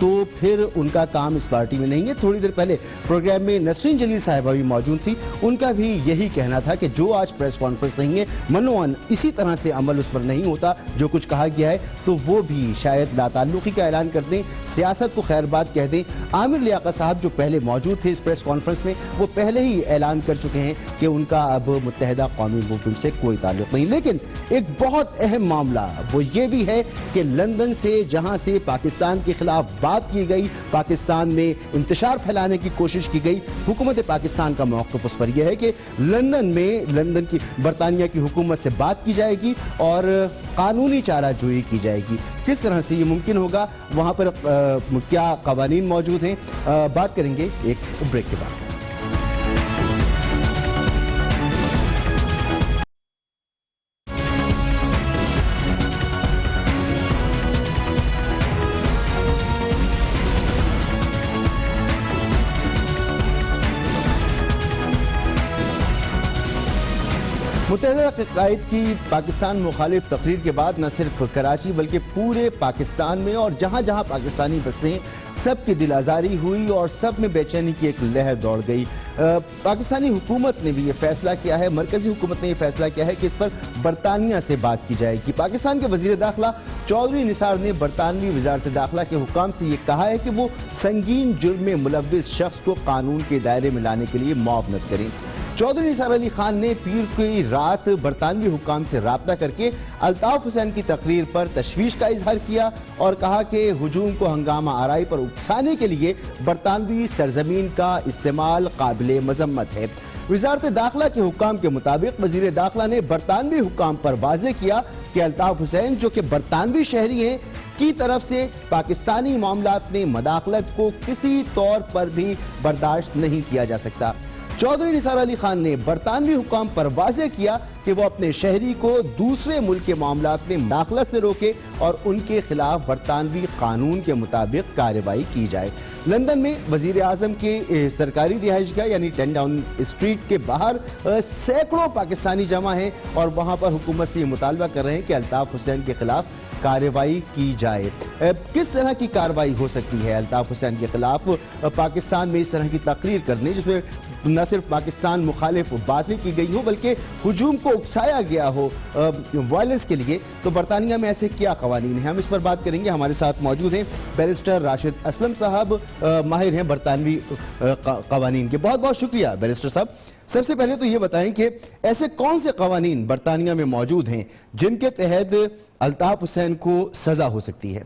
تو پھر ان کا کام اس پارٹی میں نہیں ہے. تھوڑی دیر پہلے پروگرام میں نسرین جلیل صاحبہ بھی موجود تھی, ان کا بھی یہی کہنا تھا کہ جو آج پریس کانفرنس نہیں ہے منوان اسی طرح سے عمل اس پر نہیں ہوتا جو کچھ کہا گیا ہے تو وہ بھی شاید لا تعلقی کا اعلان کر دیں, سیاست کو خیر بات کہہ دیں. عامر لیاقت صاحب جو پہلے موجود تھے اس پریس کانفرنس میں وہ پہلے ہی اعلان کر چکے ہیں کہ ان کا اب متحدہ قومی موومنٹ سے کوئی تعلق نہیں. لیکن ایک بہت اہم معاملہ وہ یہ بھی ہے کہ لندن سے جہاں سے پاکستان کے خلاف بات کی گئی, پاکستان میں انتشار پھیلانے کی کوشش کی گئی, حکومت پاکستان کا موقف اس پر یہ ہے کہ لندن کی برطانیہ کی حکومت سے بات کی جائے گی اور قانونی چارہ جوئی کی جائے گی. کس طرح سے یہ ممکن ہوگا, وہاں پر کیا قوانین موجود ہیں, بات کریں گے ایک بریک کے بعد. متحدہ قائد کی پاکستان مخالف تقریر کے بعد نہ صرف کراچی بلکہ پورے پاکستان میں اور جہاں جہاں پاکستانی بستے ہیں سب کی دل آزاری ہوئی اور سب میں بے چینی کی ایک لہر دوڑ گئی. پاکستانی حکومت نے بھی یہ فیصلہ کیا ہے, مرکزی حکومت نے یہ فیصلہ کیا ہے کہ اس پر برطانیہ سے بات کی جائے گی. پاکستان کے وزیر داخلہ چودھری نثار نے برطانوی وزارت داخلہ کے حکام سے یہ کہا ہے کہ وہ سنگین جرم میں ملوث شخص کو قانون کے دائرے میں لانے کے لیے معاونت کریں. چودھری نثار علی خان نے پیر کی رات برطانوی حکام سے رابطہ کر کے الطاف حسین کی تقریر پر تشویش کا اظہار کیا اور کہا کہ ہجوم کو ہنگامہ آرائی پر اکسانے کے لیے برطانوی سرزمین کا استعمال قابل مذمت ہے. وزارت داخلہ کے حکام کے مطابق وزیر داخلہ نے برطانوی حکام پر واضح کیا کہ الطاف حسین جو کہ برطانوی شہری ہیں کی طرف سے پاکستانی معاملات میں مداخلت کو کسی طور پر بھی برداشت نہیں کیا جا سکتا. چودھری نثار علی خان نے برطانوی حکام پر واضح کیا کہ وہ اپنے شہری کو دوسرے ملک کے معاملات میں مداخلت سے روکے اور ان کے خلاف برطانوی قانون کے مطابق کارروائی کی جائے. لندن میں وزیر اعظم کے سرکاری رہائش گاہ یعنی 10 ڈاؤن اسٹریٹ کے باہر سینکڑوں پاکستانی جمع ہیں اور وہاں پر حکومت سے یہ مطالبہ کر رہے ہیں کہ الطاف حسین کے خلاف کارروائی کی جائے. کس طرح کی کارروائی ہو سکتی ہے الطاف حسین کے خلاف پاکستان میں اس طرح کی تقریر کرنے جس میں نہ صرف پاکستان مخالف باتیں کی گئی ہو بلکہ ہجوم کو اکسایا گیا ہو وائلنس کے لیے, تو برطانیہ میں ایسے کیا قوانین ہیں؟ ہم اس پر بات کریں گے. ہمارے ساتھ موجود ہیں بیرسٹر راشد اسلم صاحب, ماہر ہیں برطانوی قوانین کے. بہت بہت شکریہ بیرسٹر صاحب. سب سے پہلے تو یہ بتائیں کہ ایسے کون سے قوانین برطانیہ میں موجود ہیں جن کے تحت الطاف حسین کو سزا ہو سکتی ہے؟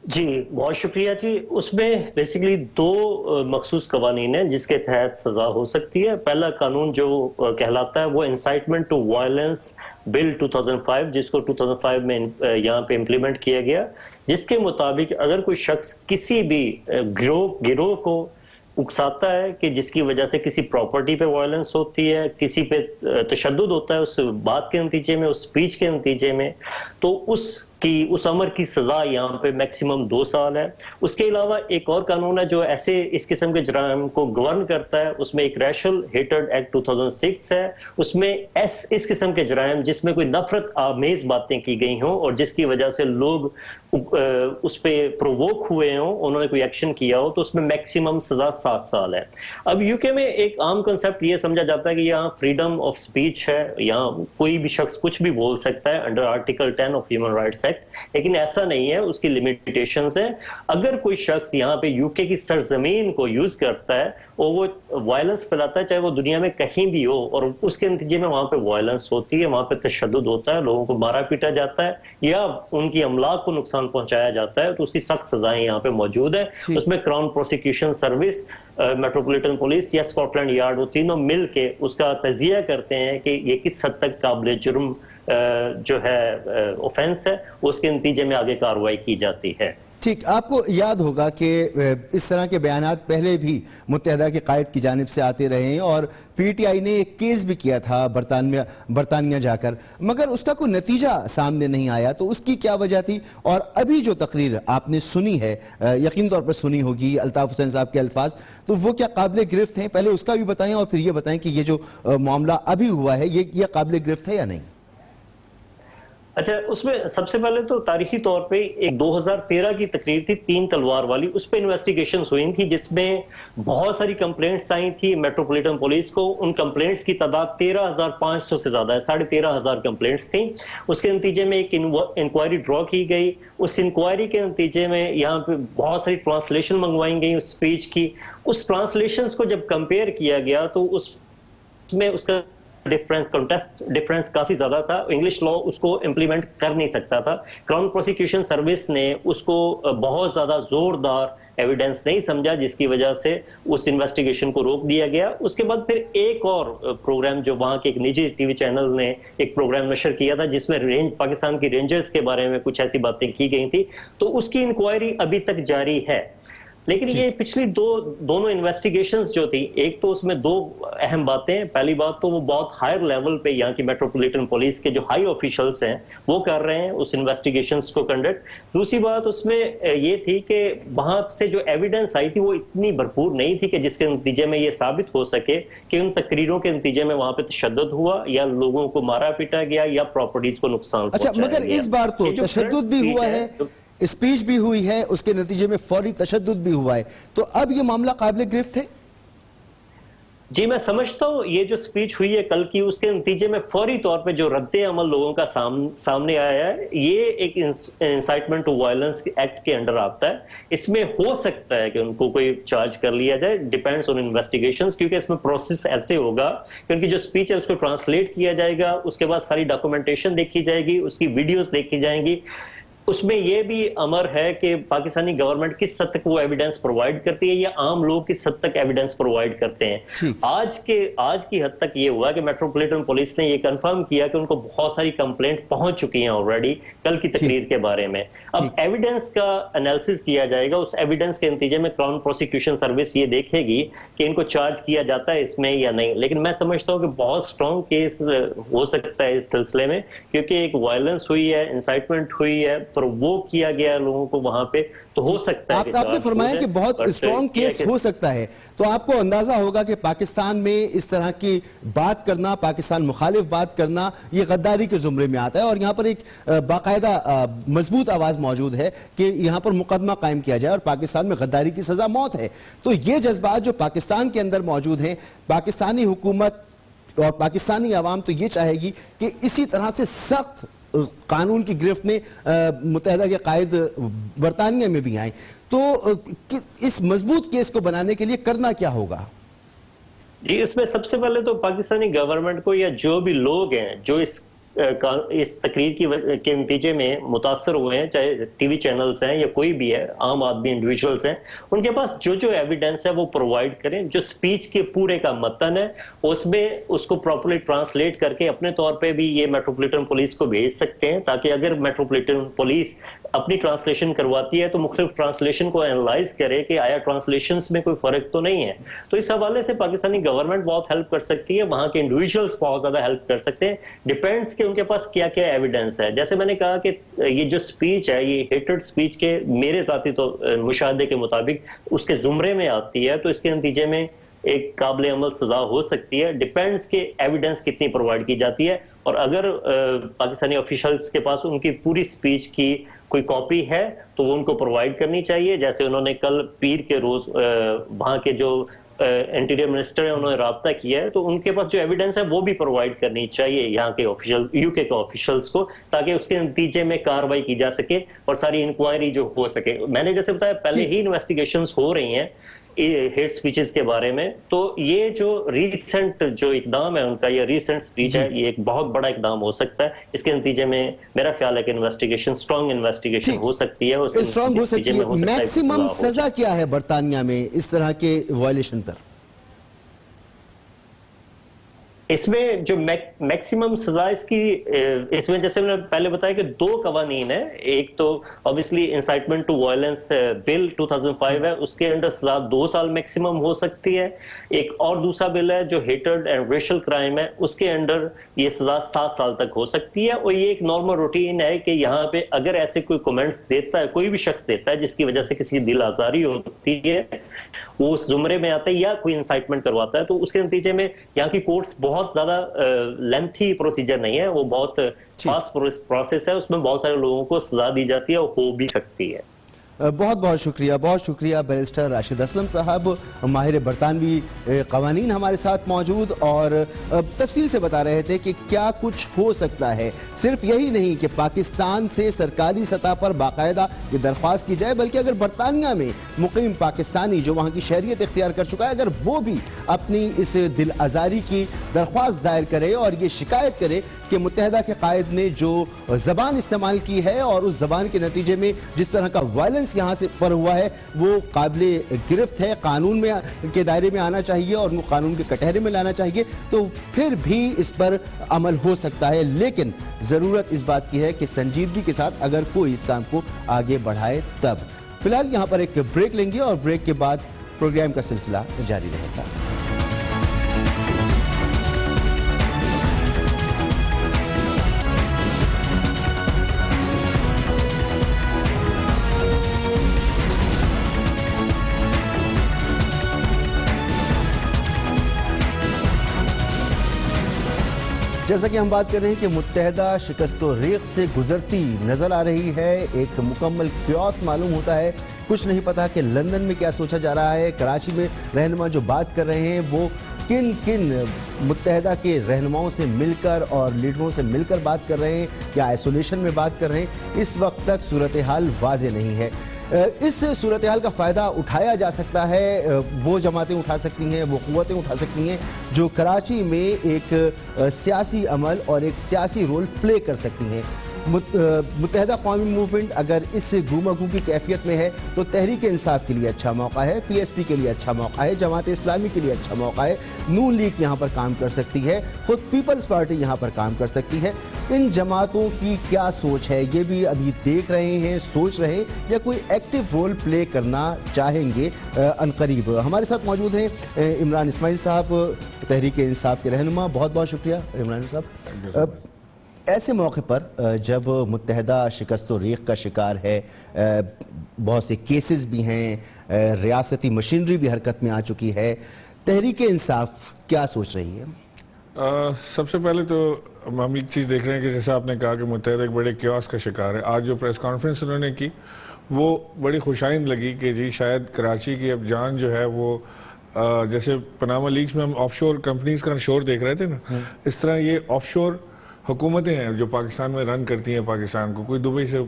جی بہت شکریہ جی. اس میں بیسیکلی دو مخصوص قوانین ہیں جس کے تحت سزا ہو سکتی ہے. پہلا قانون جو کہلاتا ہے وہ انسائٹمنٹ ٹو وائلنس بل 2005 جس کو 2005 میں یہاں پہ امپلیمنٹ کیا گیا, جس کے مطابق اگر کوئی شخص کسی بھی گروہ کو اکساتا ہے کہ جس کی وجہ سے کسی پراپرٹی پہ وائلنس ہوتی ہے, کسی پہ تشدد ہوتا ہے اس بات کے نتیجے میں, اس سپیچ کے نتیجے میں, تو اس امر کی سزا یہاں پہ میکسیمم 2 سال ہے. اس کے علاوہ ایک اور قانون ہے جو ایسے اس قسم کے جرائم کو گورن کرتا ہے. اس میں ایک ریشل ہیٹرڈ ایکٹ 2006 ہے. اس میں اس قسم کے جرائم جس میں کوئی نفرت آمیز باتیں کی گئی ہوں اور جس کی وجہ سے لوگ اس پہ پرووک ہوئے ہوں, انہوں نے کوئی ایکشن کیا ہو, تو اس میں میکسیمم سزا 7 سال ہے. اب UK میں ایک عام کنسیپٹ یہ سمجھا جاتا ہے کہ یہاں فریڈم آف سپیچ ہے, یہاں کوئی بھی شخص کچھ بھی بول سکتا ہے under article 10 of human rights act, لیکن ایسا نہیں ہے, اس کی لمیٹیشنز ہیں. اگر کوئی شخص یہاں پہ UK کی سرزمین کو یوز کرتا ہے اور وہ وائلنس پھیلاتا ہے, چاہے وہ دنیا میں کہیں بھی ہو, اور اس کے نتیجے میں وہاں پہ وائلنس ہوتی ہے, وہاں پہ تشدد ہوتا ہے, لوگوں کو مارا پیٹا جاتا ہے یا ان کی املاک کو نقصان پہنچایا جاتا ہے, تو اس کی سخت سزائیں یہاں پہ موجود ہیں. اس میں crown prosecution service, metropolitan police یا اسکاٹ لینڈ یارڈ, وہ تینوں مل کے اس کا تجزیہ کرتے ہیں کہ یہ کس حد تک قابل جرم جو ہے اوفینس ہے, اس کے نتیجے میں آگے کارروائی کی جاتی ہے. ٹھیک, آپ کو یاد ہوگا کہ اس طرح کے بیانات پہلے بھی متحدہ کے قائد کی جانب سے آتے رہے ہیں اور PTI نے ایک کیس بھی کیا تھا برطانیہ جا کر, مگر اس کا کوئی نتیجہ سامنے نہیں آیا. تو اس کی کیا وجہ تھی؟ اور ابھی جو تقریر آپ نے سنی ہے, یقین طور پر سنی ہوگی, الطاف حسین صاحب کے الفاظ, تو وہ کیا قابل گرفت ہیں؟ پہلے اس کا بھی بتائیں اور پھر یہ بتائیں کہ یہ جو معاملہ ابھی ہوا ہے یہ قابل گرفت ہے یا نہیں؟ اچھا، اس میں سب سے پہلے تو تاریخی طور پہ ایک 2013 کی تقریر تھی 3 تلوار والی، اس پہ انویسٹیگیشنز ہوئی تھی جس میں بہت ساری کمپلینٹس آئی تھی میٹروپولیٹن پولیس کو. ان کمپلینٹس کی تعداد 13,500 سے زیادہ ہے، 13,500 کمپلینٹس تھیں. اس کے نتیجے میں ایک انکوائری ڈرا کی گئی. اس انکوائری کے نتیجے میں یہاں پہ بہت ساری ٹرانسلیشن منگوائی گئی اس اسپیچ کی. اس ٹرانسلیشنز کو جب کمپیئر کیا گیا تو اس میں اس کا ڈفرینس کافی زیادہ تھا. انگلش لا اس کو امپلیمنٹ کر نہیں سکتا تھا. کراؤن پروسیکیوشن سروس نے اس کو بہت زیادہ زوردار ایویڈنس نہیں سمجھا، جس کی وجہ سے اس انویسٹیگیشن کو روک دیا گیا. اس کے بعد پھر ایک اور پروگرام جو وہاں کے ایک نجی ٹی وی چینل نے ایک پروگرام نشر کیا تھا جس میں پاکستان کی رینجرز کے بارے میں کچھ ایسی باتیں کی گئی تھی. تو اس کی انکوائری ابھی تک جاری ہے. لیکن یہ پچھلی دونوں انویسٹیگیشنز جو تھی، ایک تو اس میں 2 اہم باتیں. پہلی بات تو وہ بہت ہائر لیول پہ یہاں کی میٹروپولیٹن پولیس کے جو ہائی آفیشلز ہیں وہ کر رہے ہیں اس انویسٹیگیشنز کو کنڈکٹ. دوسری بات اس میں یہ تھی کہ وہاں سے جو ایویڈنس آئی تھی وہ اتنی بھرپور نہیں تھی کہ جس کے نتیجے میں یہ ثابت ہو سکے کہ ان تقریروں کے نتیجے میں وہاں پہ تشدد ہوا یا لوگوں کو مارا پیٹا گیا یا پراپرٹیز کو نقصان پہنچایا گیا. مگر اس بار تو تشدد بھی ہوا ہے، اسپیچ بھی ہوئی ہے، اس کے نتیجے میں فوری تشدد بھی ہوا ہے. تو اب یہ معاملہ قابل گرفت ہے؟ جی میں سمجھتا ہوں یہ جو سپیچ ہوئی ہے کل کی، اس کے نتیجے میں فوری طور پہ جو رد عمل لوگوں کا سامنے آیا ہے، یہ ایک انسائٹمنٹ ٹو وائلنس ایکٹ کے انڈر آتا ہے. اس میں ہو سکتا ہے کہ ان کو کوئی چارج کر لیا جائے، ڈیپینڈز آن انویسٹیگیشنز، کیونکہ اس میں پروسیس ایسے ہوگا کہ ان کی جو سپیچ ہے اس کو ٹرانسلیٹ کیا جائے گا، اس کے بعد ساری ڈاکومنٹیشن دیکھی جائے گی، اس کی ویڈیوز دیکھی جائیں گی. اس میں یہ بھی امر ہے کہ پاکستانی گورنمنٹ کس حد تک وہ ایویڈنس پرووائڈ کرتی ہے یا عام لوگ کس حد تک ایویڈنس پرووائڈ کرتے ہیں. آج کی حد تک یہ ہوا کہ میٹروپولیٹن پولیس نے یہ کنفرم کیا کہ ان کو بہت ساری کمپلینٹ پہنچ چکی ہیں آلریڈی کل کی تقریر کے بارے میں. اب ایویڈنس کا انالیسس کیا جائے گا. اس ایویڈنس کے نتیجے میں کراؤن پروسیکیوشن سروس یہ دیکھے گی کہ ان کو چارج کیا جاتا ہے اس میں یا نہیں. لیکن میں سمجھتا ہوں کہ بہت اسٹرانگ کیس ہو سکتا ہے اس سلسلے میں، کیونکہ ایک وائلنس ہوئی ہے، انسائٹمنٹ ہوئی ہے، پر وہ کیا گیا لوگوں کو وہاں پہ، تو ہو سکتا ہے. آپ نے فرمایا کہ بہت اسٹرانگ کیس ہو سکتا ہے، تو آپ کو اندازہ ہوگا کہ پاکستان میں اس طرح کی بات کرنا، پاکستان مخالف بات کرنا، یہ غداری کے زمرے میں آتا ہے. اور یہاں پر ایک باقاعدہ مضبوط آواز موجود ہے کہ یہاں پر مقدمہ قائم کیا جائے اور پاکستان میں غداری کی سزا موت ہے. تو یہ جذبات جو پاکستان کے اندر موجود ہیں، پاکستانی حکومت اور پاکستانی عوام تو یہ چاہے گی کہ اسی طرح سے سخت قانون کی گرفت میں متحدہ کے قائد برطانیہ میں بھی آئیں. تو اس مضبوط کیس کو بنانے کے لیے کرنا کیا ہوگا؟ جی اس میں سب سے پہلے تو پاکستانی گورنمنٹ کو یا جو بھی لوگ ہیں جو اس تقریر کے نتیجے میں متاثر ہوئے ہیں، چاہے ٹی وی چینلز ہیں یا کوئی بھی ہے، عام آدمی انڈیویجولز ہیں، ان کے پاس جو ایویڈنس ہے وہ پرووائڈ کریں. جو سپیچ کے پورے کا متن ہے اس میں اس کو پراپرلی ٹرانسلیٹ کر کے اپنے طور پہ بھی یہ میٹروپولیٹن پولیس کو بھیج سکتے ہیں، تاکہ اگر میٹروپولیٹن پولیس اپنی ٹرانسلیشن کرواتی ہے تو مختلف ٹرانسلیشن کو انالائز کرے کہ آیا ٹرانسلیشنز میں کوئی فرق تو نہیں ہے. تو اس حوالے سے پاکستانی گورنمنٹ بہت ہیلپ کر سکتی ہے، وہاں کے انڈیویجولز بہت زیادہ ہیلپ کر سکتے ہیں. ڈیپینڈس کہ ان کے پاس کیا کیا ایویڈنس ہے. جیسے میں نے کہا کہ یہ جو سپیچ ہے یہ ہیٹڈ سپیچ کے میرے ذاتی تو مشاہدے کے مطابق اس کے زمرے میں آتی ہے، تو اس کے نتیجے میں ایک قابل عمل سزا ہو سکتی ہے. ڈیپینڈس کہ ایویڈنس کتنی پرووائڈ کی جاتی ہے، اور اگر پاکستانی آفیشلز کے پاس ان کی پوری سپیچ کی کوئی کاپی ہے تو وہ ان کو پرووائڈ کرنی چاہیے. جیسے انہوں نے کل پیر کے روز وہاں کے جو انٹیریئر منسٹر ہیں انہوں نے رابطہ کیا ہے، تو ان کے پاس جو ایویڈنس ہے وہ بھی پرووائڈ کرنی چاہیے یہاں کے آفیشل یو کے آفیشلز کو، تاکہ اس کے نتیجے میں کارروائی کی جا سکے اور ساری انکوائری جو ہو سکے. میں نے جیسے بتایا پہلے ہی انویسٹیگیشنز ہو رہی ہیں ہیٹ سپیچز کے بارے میں، تو یہ جو ریسنٹ جو اقدام ہے ان کا، یہ ریسنٹ سپیچ ہے، یہ ایک بہت بڑا اقدام ہو سکتا ہے. اس کے نتیجے میں میرا خیال ہے کہ انویسٹیگیشن اسٹرانگ انویسٹیگیشن ہو سکتی ہے. اسٹرانگ ہو سکتی ہے. میکسیمم سزا کیا ہے برطانیہ میں اس طرح کے وائلیشن پر؟ اس میں جو میکسیمم سزا اس میں جیسے میں نے پہلے بتایا کہ 2 قوانین ہیں. ایک تو obviously انسائٹمنٹ ٹو وائلنس بل 2005 ہے، اس کے انڈر سزا 2 سال میکسیمم ہو سکتی ہے. ایک اور دوسرا بل ہے جو ہیٹڈ اینڈ ریشل کرائم ہے، اس کے انڈر یہ سزا 7 سال تک ہو سکتی ہے. اور یہ ایک نارمل روٹین ہے کہ یہاں پہ اگر ایسے کوئی کمنٹس دیتا ہے، کوئی بھی شخص دیتا ہے جس کی وجہ سے کسی دل آزاری ہوتی ہے، وہ اس زمرے میں آتا ہے یا کوئی انسائٹمنٹ کرواتا ہے، تو اس کے نتیجے میں یہاں کی کورٹس بہت بہت زیادہ لینتھی پروسیجر نہیں ہے، وہ بہت فاسٹ پروسیس ہے، اس میں بہت سارے لوگوں کو سزا دی جاتی ہے اور ہو بھی سکتی ہے۔ بہت بہت شکریہ بیرسٹر راشد اسلم صاحب، ماہر برطانوی قوانین ہمارے ساتھ موجود، اور تفصیل سے بتا رہے تھے کہ کیا کچھ ہو سکتا ہے۔ صرف یہی نہیں کہ پاکستان سے سرکاری سطح پر باقاعدہ یہ درخواست کی جائے، بلکہ اگر برطانیہ میں مقیم پاکستانی جو وہاں کی شہریت اختیار کر چکا ہے، اگر وہ بھی اپنی اس دل آزاری کی درخواست ظاہر کرے اور یہ شکایت کرے کہ متحدہ کے قائد نے جو زبان استعمال کی ہے اور اس زبان کے نتیجے میں جس طرح کا وائلنس یہاں سے پر ہوا ہے وہ قابل گرفت ہے، قانون میں کے دائرے میں آنا چاہیے اور قانون کے کٹہرے میں لانا چاہیے، تو پھر بھی اس پر عمل ہو سکتا ہے۔ لیکن ضرورت اس بات کی ہے کہ سنجیدگی کے ساتھ اگر کوئی اس کام کو آگے بڑھائے تب۔ فی الحال یہاں پر ایک بریک لیں گے اور بریک کے بعد پروگرام کا سلسلہ جاری رہے گا۔ جیسا کہ ہم بات کر رہے ہیں کہ متحدہ شکست و ریغ سے گزرتی نظر آ رہی ہے، ایک مکمل کیوس معلوم ہوتا ہے، کچھ نہیں پتا کہ لندن میں کیا سوچا جا رہا ہے، کراچی میں رہنما جو بات کر رہے ہیں وہ کن متحدہ کے رہنماؤں سے مل کر اور لیڈروں سے مل کر بات کر رہے ہیں یا آئسولیشن میں بات کر رہے ہیں، اس وقت تک صورتحال واضح نہیں ہے۔ اس صورتحال کا فائدہ اٹھایا جا سکتا ہے، وہ جماعتیں اٹھا سکتی ہیں، وہ قوتیں اٹھا سکتی ہیں جو کراچی میں ایک سیاسی عمل اور ایک سیاسی رول پلے کر سکتی ہیں۔ متحدہ قومی موومنٹ اگر اس گومگو کی کیفیت میں ہے تو تحریک انصاف کے لیے اچھا موقع ہے، پی ایس پی کے لیے اچھا موقع ہے، جماعت اسلامی کے لیے اچھا موقع ہے، نون لیگ یہاں پر کام کر سکتی ہے، خود پیپلز پارٹی یہاں پر کام کر سکتی ہے۔ ان جماعتوں کی کیا سوچ ہے یہ بھی ابھی دیکھ رہے ہیں، سوچ رہے ہیں، یا کوئی ایکٹیو رول پلے کرنا چاہیں گے عنقریب۔ ہمارے ساتھ موجود ہیں عمران اسماعیل صاحب، تحریک انصاف کے رہنما۔ بہت بہت شکریہ عمران صاحب۔ ایسے موقع پر جب متحدہ شکست و ریغ کا شکار ہے، بہت سے کیسز بھی ہیں، ریاستی مشینری بھی حرکت میں آ چکی ہے، تحریک انصاف کیا سوچ رہی ہے؟ سب سے پہلے تو ہم ایک چیز دیکھ رہے ہیں کہ جیسا آپ نے کہا کہ متحدہ ایک بڑے کیوس کا شکار ہے۔ آج جو پریس کانفرنس انہوں نے کی وہ بڑی خوشائند لگی کہ جی شاید کراچی کی اب جان جو ہے وہ جیسے پاناما لیکس میں ہم آف شور کمپنیز کا شور دیکھ رہے تھے نا، اس طرح یہ آف شور حکومتیں ہیں جو پاکستان میں رن کرتی ہیں پاکستان کو، کوئی دبئی سے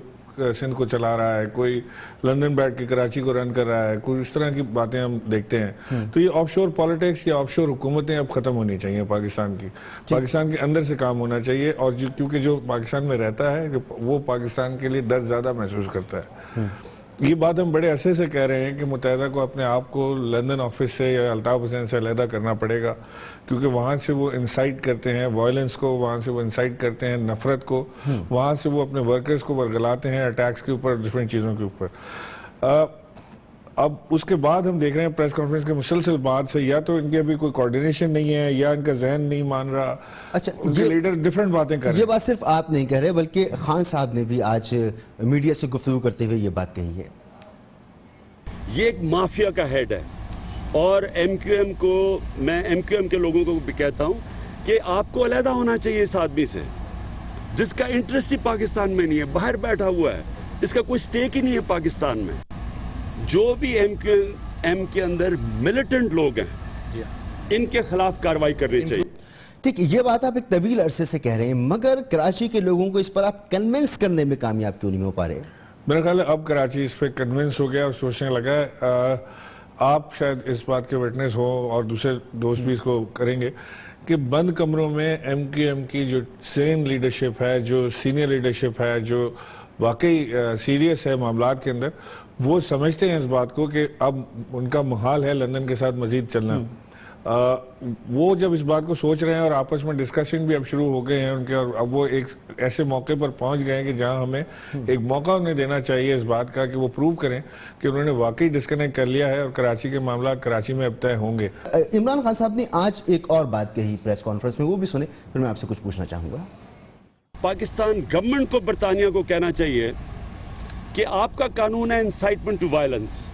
سندھ کو چلا رہا ہے، کوئی لندن بیٹھ کے کراچی کو رن کر رہا ہے، کوئی اس طرح کی باتیں ہم دیکھتے ہیں۔ تو یہ آف شور پالیٹکس یا آف شور حکومتیں اب ختم ہونی چاہیے پاکستان کی، پاکستان کے اندر سے کام ہونا چاہیے، اور کیونکہ جو پاکستان میں رہتا ہے وہ پاکستان کے لیے درد زیادہ محسوس کرتا ہے۔ یہ بات ہم بڑے عرصے سے کہہ رہے ہیں کہ متحدہ کو اپنے آپ کو لندن آفس سے یا الطاف حسین سے علیحدہ کرنا پڑے گا، کیونکہ وہاں سے وہ انسائٹ کرتے ہیں وائلنس کو، وہاں سے وہ انسائٹ کرتے ہیں نفرت کو، وہاں سے وہ اپنے ورکرز کو ورگلاتے ہیں اٹیکس کے اوپر، ڈیفرنٹ چیزوں کے اوپر۔ اب اس کے بعد ہم دیکھ رہے ہیں پریس کانفرنس کے مسلسل بعد سے یا تو ان کی ابھی کوئی کوارڈینیشن نہیں ہے یا ان کا ذہن نہیں مان رہا، ان کے لیڈر ڈیفرنٹ باتیں کر رہے ہیں۔ یہ بات صرف آپ نہیں کہہ رہے بلکہ خان صاحب نے بھی آج میڈیا سے گفتگو کرتے ہوئے یہ بات کہی ہے۔ یہ ایک مافیا کا ہیڈ ہے، اور ایم کیو ایم کو، میں ایم کیو ایم کے لوگوں کو بھی کہتا ہوں کہ آپ کو علیحدہ ہونا چاہیے اس آدمی سے، جس کا انٹرسٹ ہی پاکستان میں نہیں ہے، باہر بیٹھا ہوا ہے، اس کا کوئی سٹیک ہی نہیں ہے پاکستان میں۔ جو بھی ایم کیو ایم کے اندر ملیٹنٹ لوگ ہیں ان کے خلاف کارروائی کرنی چاہیے۔ ٹھیک، یہ بات آپ ایک طویل عرصے سے کہہ رہے ہیں، مگر کراچی کے لوگوں کو اس پر آپ کنونس کرنے میں کامیاب کیوں نہیں ہو پا رہے؟ میرا خیال ہے اب کراچی اس پہ کنونس ہو گیا اور سوچنے لگا ہے۔ آپ شاید اس بات کے وٹنس ہو اور دوسرے دوست بھی اس کو کریں گے کہ بند کمروں میں ایم کیو ایم کی جو سین لیڈرشپ ہے، جو سینئر لیڈرشپ ہے، جو واقعی سیریس ہے معاملات کے اندر، وہ سمجھتے ہیں اس بات کو کہ اب ان کا محال ہے لندن کے ساتھ مزید چلنا۔ وہ جب اس بات کو سوچ رہے ہیں اور آپس میں ڈسکشن بھی اب شروع ہو گئے ہیں ان کے، اور اب وہ ایک ایسے موقع پر پہنچ گئے ہیں کہ جہاں ہمیں ایک موقع انہیں دینا چاہیے اس بات کا کہ وہ پروو کریں کہ انہوں نے واقعی ڈسکنیکٹ کر لیا ہے اور کراچی کے معاملات کراچی میں اب طے ہوں گے۔ عمران خان صاحب نے آج ایک اور بات کہی پریس کانفرنس میں، وہ بھی سنیں پھر میں آپ سے کچھ پوچھنا چاہوں گا۔ پاکستان گورنمنٹ کو برطانیہ کو کہنا چاہیے کہ آپ کا قانون ہے انسائٹمنٹ ٹو وائلنس،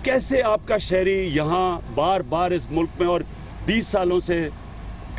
کیسے آپ کا شہری یہاں بار بار اس ملک میں اور 20 سالوں سے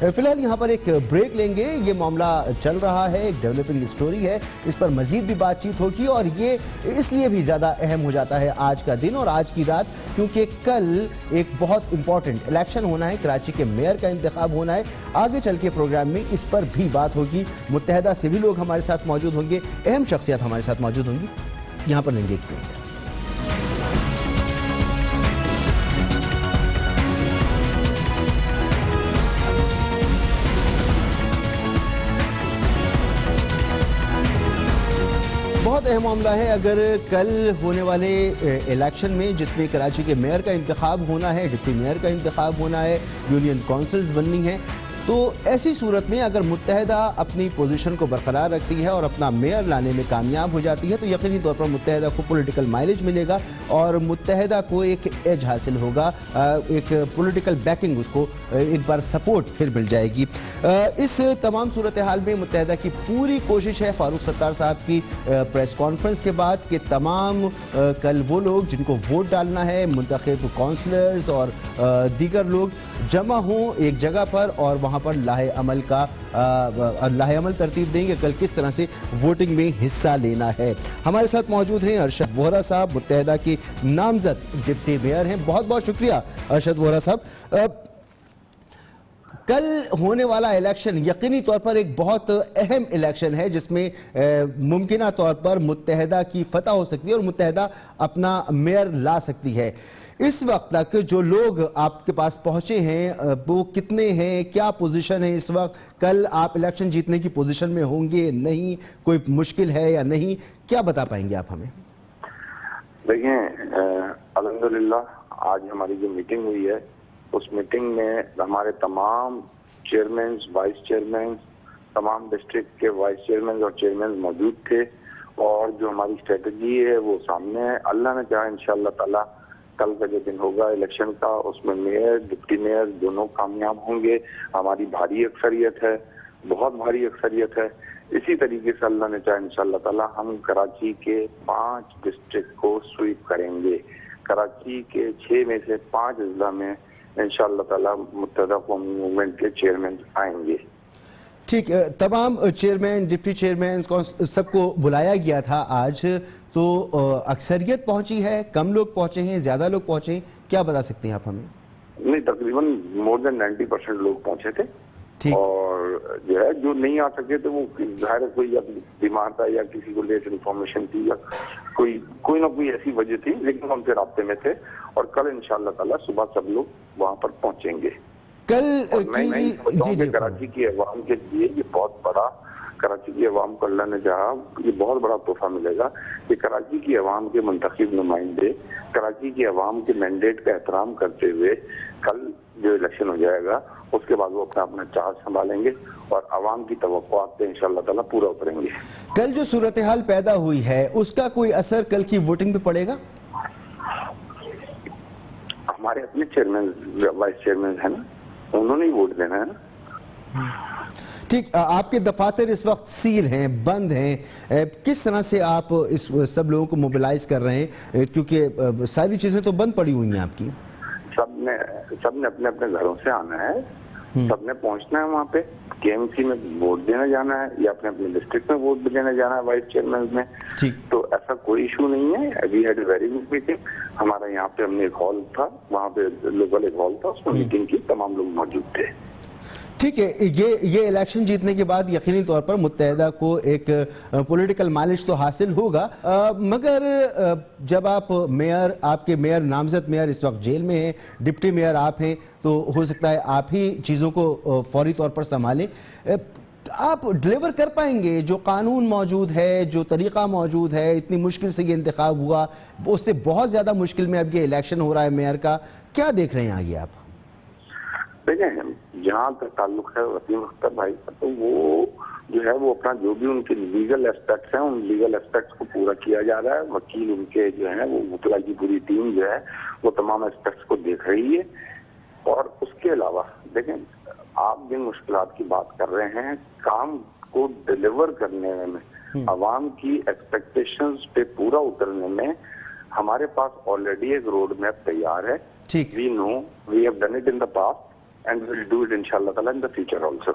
فی الحال یہاں پر ایک بریک لیں گے. یہ معاملہ چل رہا ہے, ایک ڈیولپنگ سٹوری ہے, اس پر مزید بھی بات چیت ہوگی, اور یہ اس لیے بھی زیادہ اہم ہو جاتا ہے آج کا دن اور آج کی رات, کیونکہ کل ایک بہت امپورٹنٹ الیکشن ہونا ہے, کراچی کے میئر کا انتخاب ہونا ہے. آگے چل کے پروگرام میں اس پر بھی بات ہوگی. متحدہ سے بھی لوگ ہمارے ساتھ موجود ہوں گے, اہم شخصیات ہمارے ساتھ موجود ہوں گی. یہاں پر لیں گے ایک بریک. بہت اہم معاملہ ہے. اگر کل ہونے والے الیکشن میں, جس میں کراچی کے میئر کا انتخاب ہونا ہے, ڈپٹی میئر کا انتخاب ہونا ہے, یونین کونسلز بننی ہیں, تو ایسی صورت میں اگر متحدہ اپنی پوزیشن کو برقرار رکھتی ہے اور اپنا میئر لانے میں کامیاب ہو جاتی ہے, تو یقینی طور پر متحدہ کو پولیٹیکل مائلیج ملے گا اور متحدہ کو ایک ایج حاصل ہوگا, ایک پولیٹیکل بیکنگ اس کو ایک بار سپورٹ پھر مل جائے گی. اس تمام صورتحال میں متحدہ کی پوری کوشش ہے فاروق ستار صاحب کی پریس کانفرنس کے بعد کہ تمام کل وہ لوگ جن کو ووٹ ڈالنا ہے, منتخب کونسلرز اور دیگر لوگ جمع ہوں ایک جگہ پر اور وہاں پر لاہے عمل ترتیب دیں گے کل کس طرح سے ووٹنگ میں حصہ لینا ہے. ہمارے ساتھ موجود ہیں ارشد وہرا صاحب, متحدہ کے نامزد ڈپٹی میئر ہیں. بہت بہت شکریہ ارشد وہرا صاحب. کل ہونے والا الیکشن یقینی طور پر ایک بہت اہم الیکشن ہے, جس میں ممکنہ طور پر متحدہ کی فتح ہو سکتی ہے اور متحدہ اپنا میئر لا سکتی ہے. اس وقت تک جو لوگ آپ کے پاس پہنچے ہیں وہ کتنے ہیں, کیا پوزیشن ہے اس وقت, کل آپ الیکشن جیتنے کی پوزیشن میں ہوں گے نہیں, کوئی مشکل ہے یا نہیں, کیا بتا پائیں گے آپ ہمیں؟ دیکھیں, الحمدللہ آج ہماری جو میٹنگ ہوئی ہے اس میٹنگ میں ہمارے تمام چیئرمینز, وائس چیئرمینز, تمام ڈسٹرکٹ کے وائس چیئرمینز اور چیئرمینز موجود تھے, اور جو ہماری اسٹریٹجی ہے وہ سامنے ہے. اللہ نے چاہا انشاءاللہ تعالی کل کا جو دن ہوگا الیکشن کا, اس میں میئر ڈپٹی میئر دونوں کامیاب ہوں گے. ہماری بھاری اکثریت ہے, بہت بھاری اکثریت ہے. اسی طریقے سے اللہ نے چاہا انشاءاللہ تعالی ہم کراچی کے 5 ڈسٹرکٹ کو سویپ کریں گے. کراچی کے 6 میں سے 5 اضلاع میں انشاءاللہ تعالی متحدہ قومی موومنٹ کے چیئرمین آئیں گے. ٹھیک, تمام چیئرمین, ڈپٹی چیئرمین سب کو بلایا گیا تھا آج, تو اکثریت پہنچی ہے, کم لوگ پہنچے ہیں, زیادہ لوگ پہنچے ہیں, کیا بتا سکتے ہیں آپ ہمیں؟ نہیں, تقریباً مور دین 90% لوگ پہنچے تھے, اور جو ہے جو نہیں آ سکے تو وہ ظاہر ہے کوئی بیمار تھا یا کسی کو لیٹ انفارمیشن تھی یا کوئی نہ کوئی ایسی وجہ تھی, لیکن ہم سے رابطے میں تھے, اور کل انشاءاللہ تعالی صبح سب لوگ وہاں پر پہنچیں گے. کل میں کراچی کی عوام کے لیے یہ بہت بڑا, کراچی کی عوام کو اللہ نے چاہا یہ بہت بڑا تحفہ ملے گا کہ کراچی کی عوام کے منتخب نمائندے کراچی کی عوام کے مینڈیٹ کا احترام کرتے ہوئے کل جو الیکشن ہو جائے گا اس کے بعد وہ اپنا چارج سنبھالیں گے اور عوام کی توقعات پہ انشاءاللہ تعالیٰ پورا اتریں گے. کل جو صورتحال پیدا ہوئی ہے اس کا کوئی اثر کل کی ووٹنگ پہ پڑے گا؟ ہمارے اپنے چیئرمین وائس چیئرمین ہیں نا, انہوں نے ہی ووٹ دینا ہے نا. ٹھیک, آپ کے دفاتر اس وقت سیل ہیں, بند ہیں, کس طرح سے آپ اس سب لوگوں کو موبلائز کر رہے ہیں, کیونکہ ساری چیزیں تو بند پڑی ہوئی ہیں آپ کی؟ سب نے اپنے اپنے گھروں سے آنا ہے, سب نے پہنچنا ہے وہاں پہ, کے ایم سی میں ووٹ دینے جانا ہے یا اپنے اپنے ڈسٹرکٹ میں ووٹ دینے جانا ہے وائس چیئرمین میں. تو ایسا کوئی ایشو نہیں ہے. We had a very good meeting. ہمارا یہاں پہ ہم نے ایک ہال تھا, وہاں پہ لوکل ایک ہال تھا, اس میں میٹنگ کی, تمام لوگ موجود تھے. ٹھیک ہے, یہ الیکشن جیتنے کے بعد یقینی طور پر متحدہ کو ایک پولیٹیکل مائلیج تو حاصل ہوگا, مگر جب آپ کے میئر, نامزد میئر اس وقت جیل میں ہیں, ڈپٹی میئر آپ ہیں, تو ہو سکتا ہے آپ ہی چیزوں کو فوری طور پر سنبھالیں. آپ ڈیلیور کر پائیں گے جو قانون موجود ہے, جو طریقہ موجود ہے, اتنی مشکل سے یہ انتخاب ہوا, اس سے بہت زیادہ مشکل میں اب یہ الیکشن ہو رہا ہے میئر کا, کیا دیکھ رہے ہیں آگے آپ؟ دیکھیں, جہاں تک تعلق ہے وسیم اختر بھائی کا, تو وہ جو ہے وہ اپنا جو بھی ان کے لیگل اسپیکٹس ہیں ان لیگل اسپیکٹس کو پورا کیا جا رہا ہے. وکیل ان کے جو ہیں وہ وکلا کی پوری ٹیم جو ہے وہ تمام اسپیکٹس کو دیکھ رہی ہے. اور اس کے علاوہ دیکھیں, آپ جن مشکلات کی بات کر رہے ہیں, کام کو ڈیلیور کرنے میں, عوام کی ایکسپیکٹیشنز پہ پورا اترنے میں ہمارے پاس آلریڈی ایک روڈ میپ تیار ہے. We know, we have done it in the past, and we'll do it inshallah ta'ala in the future also.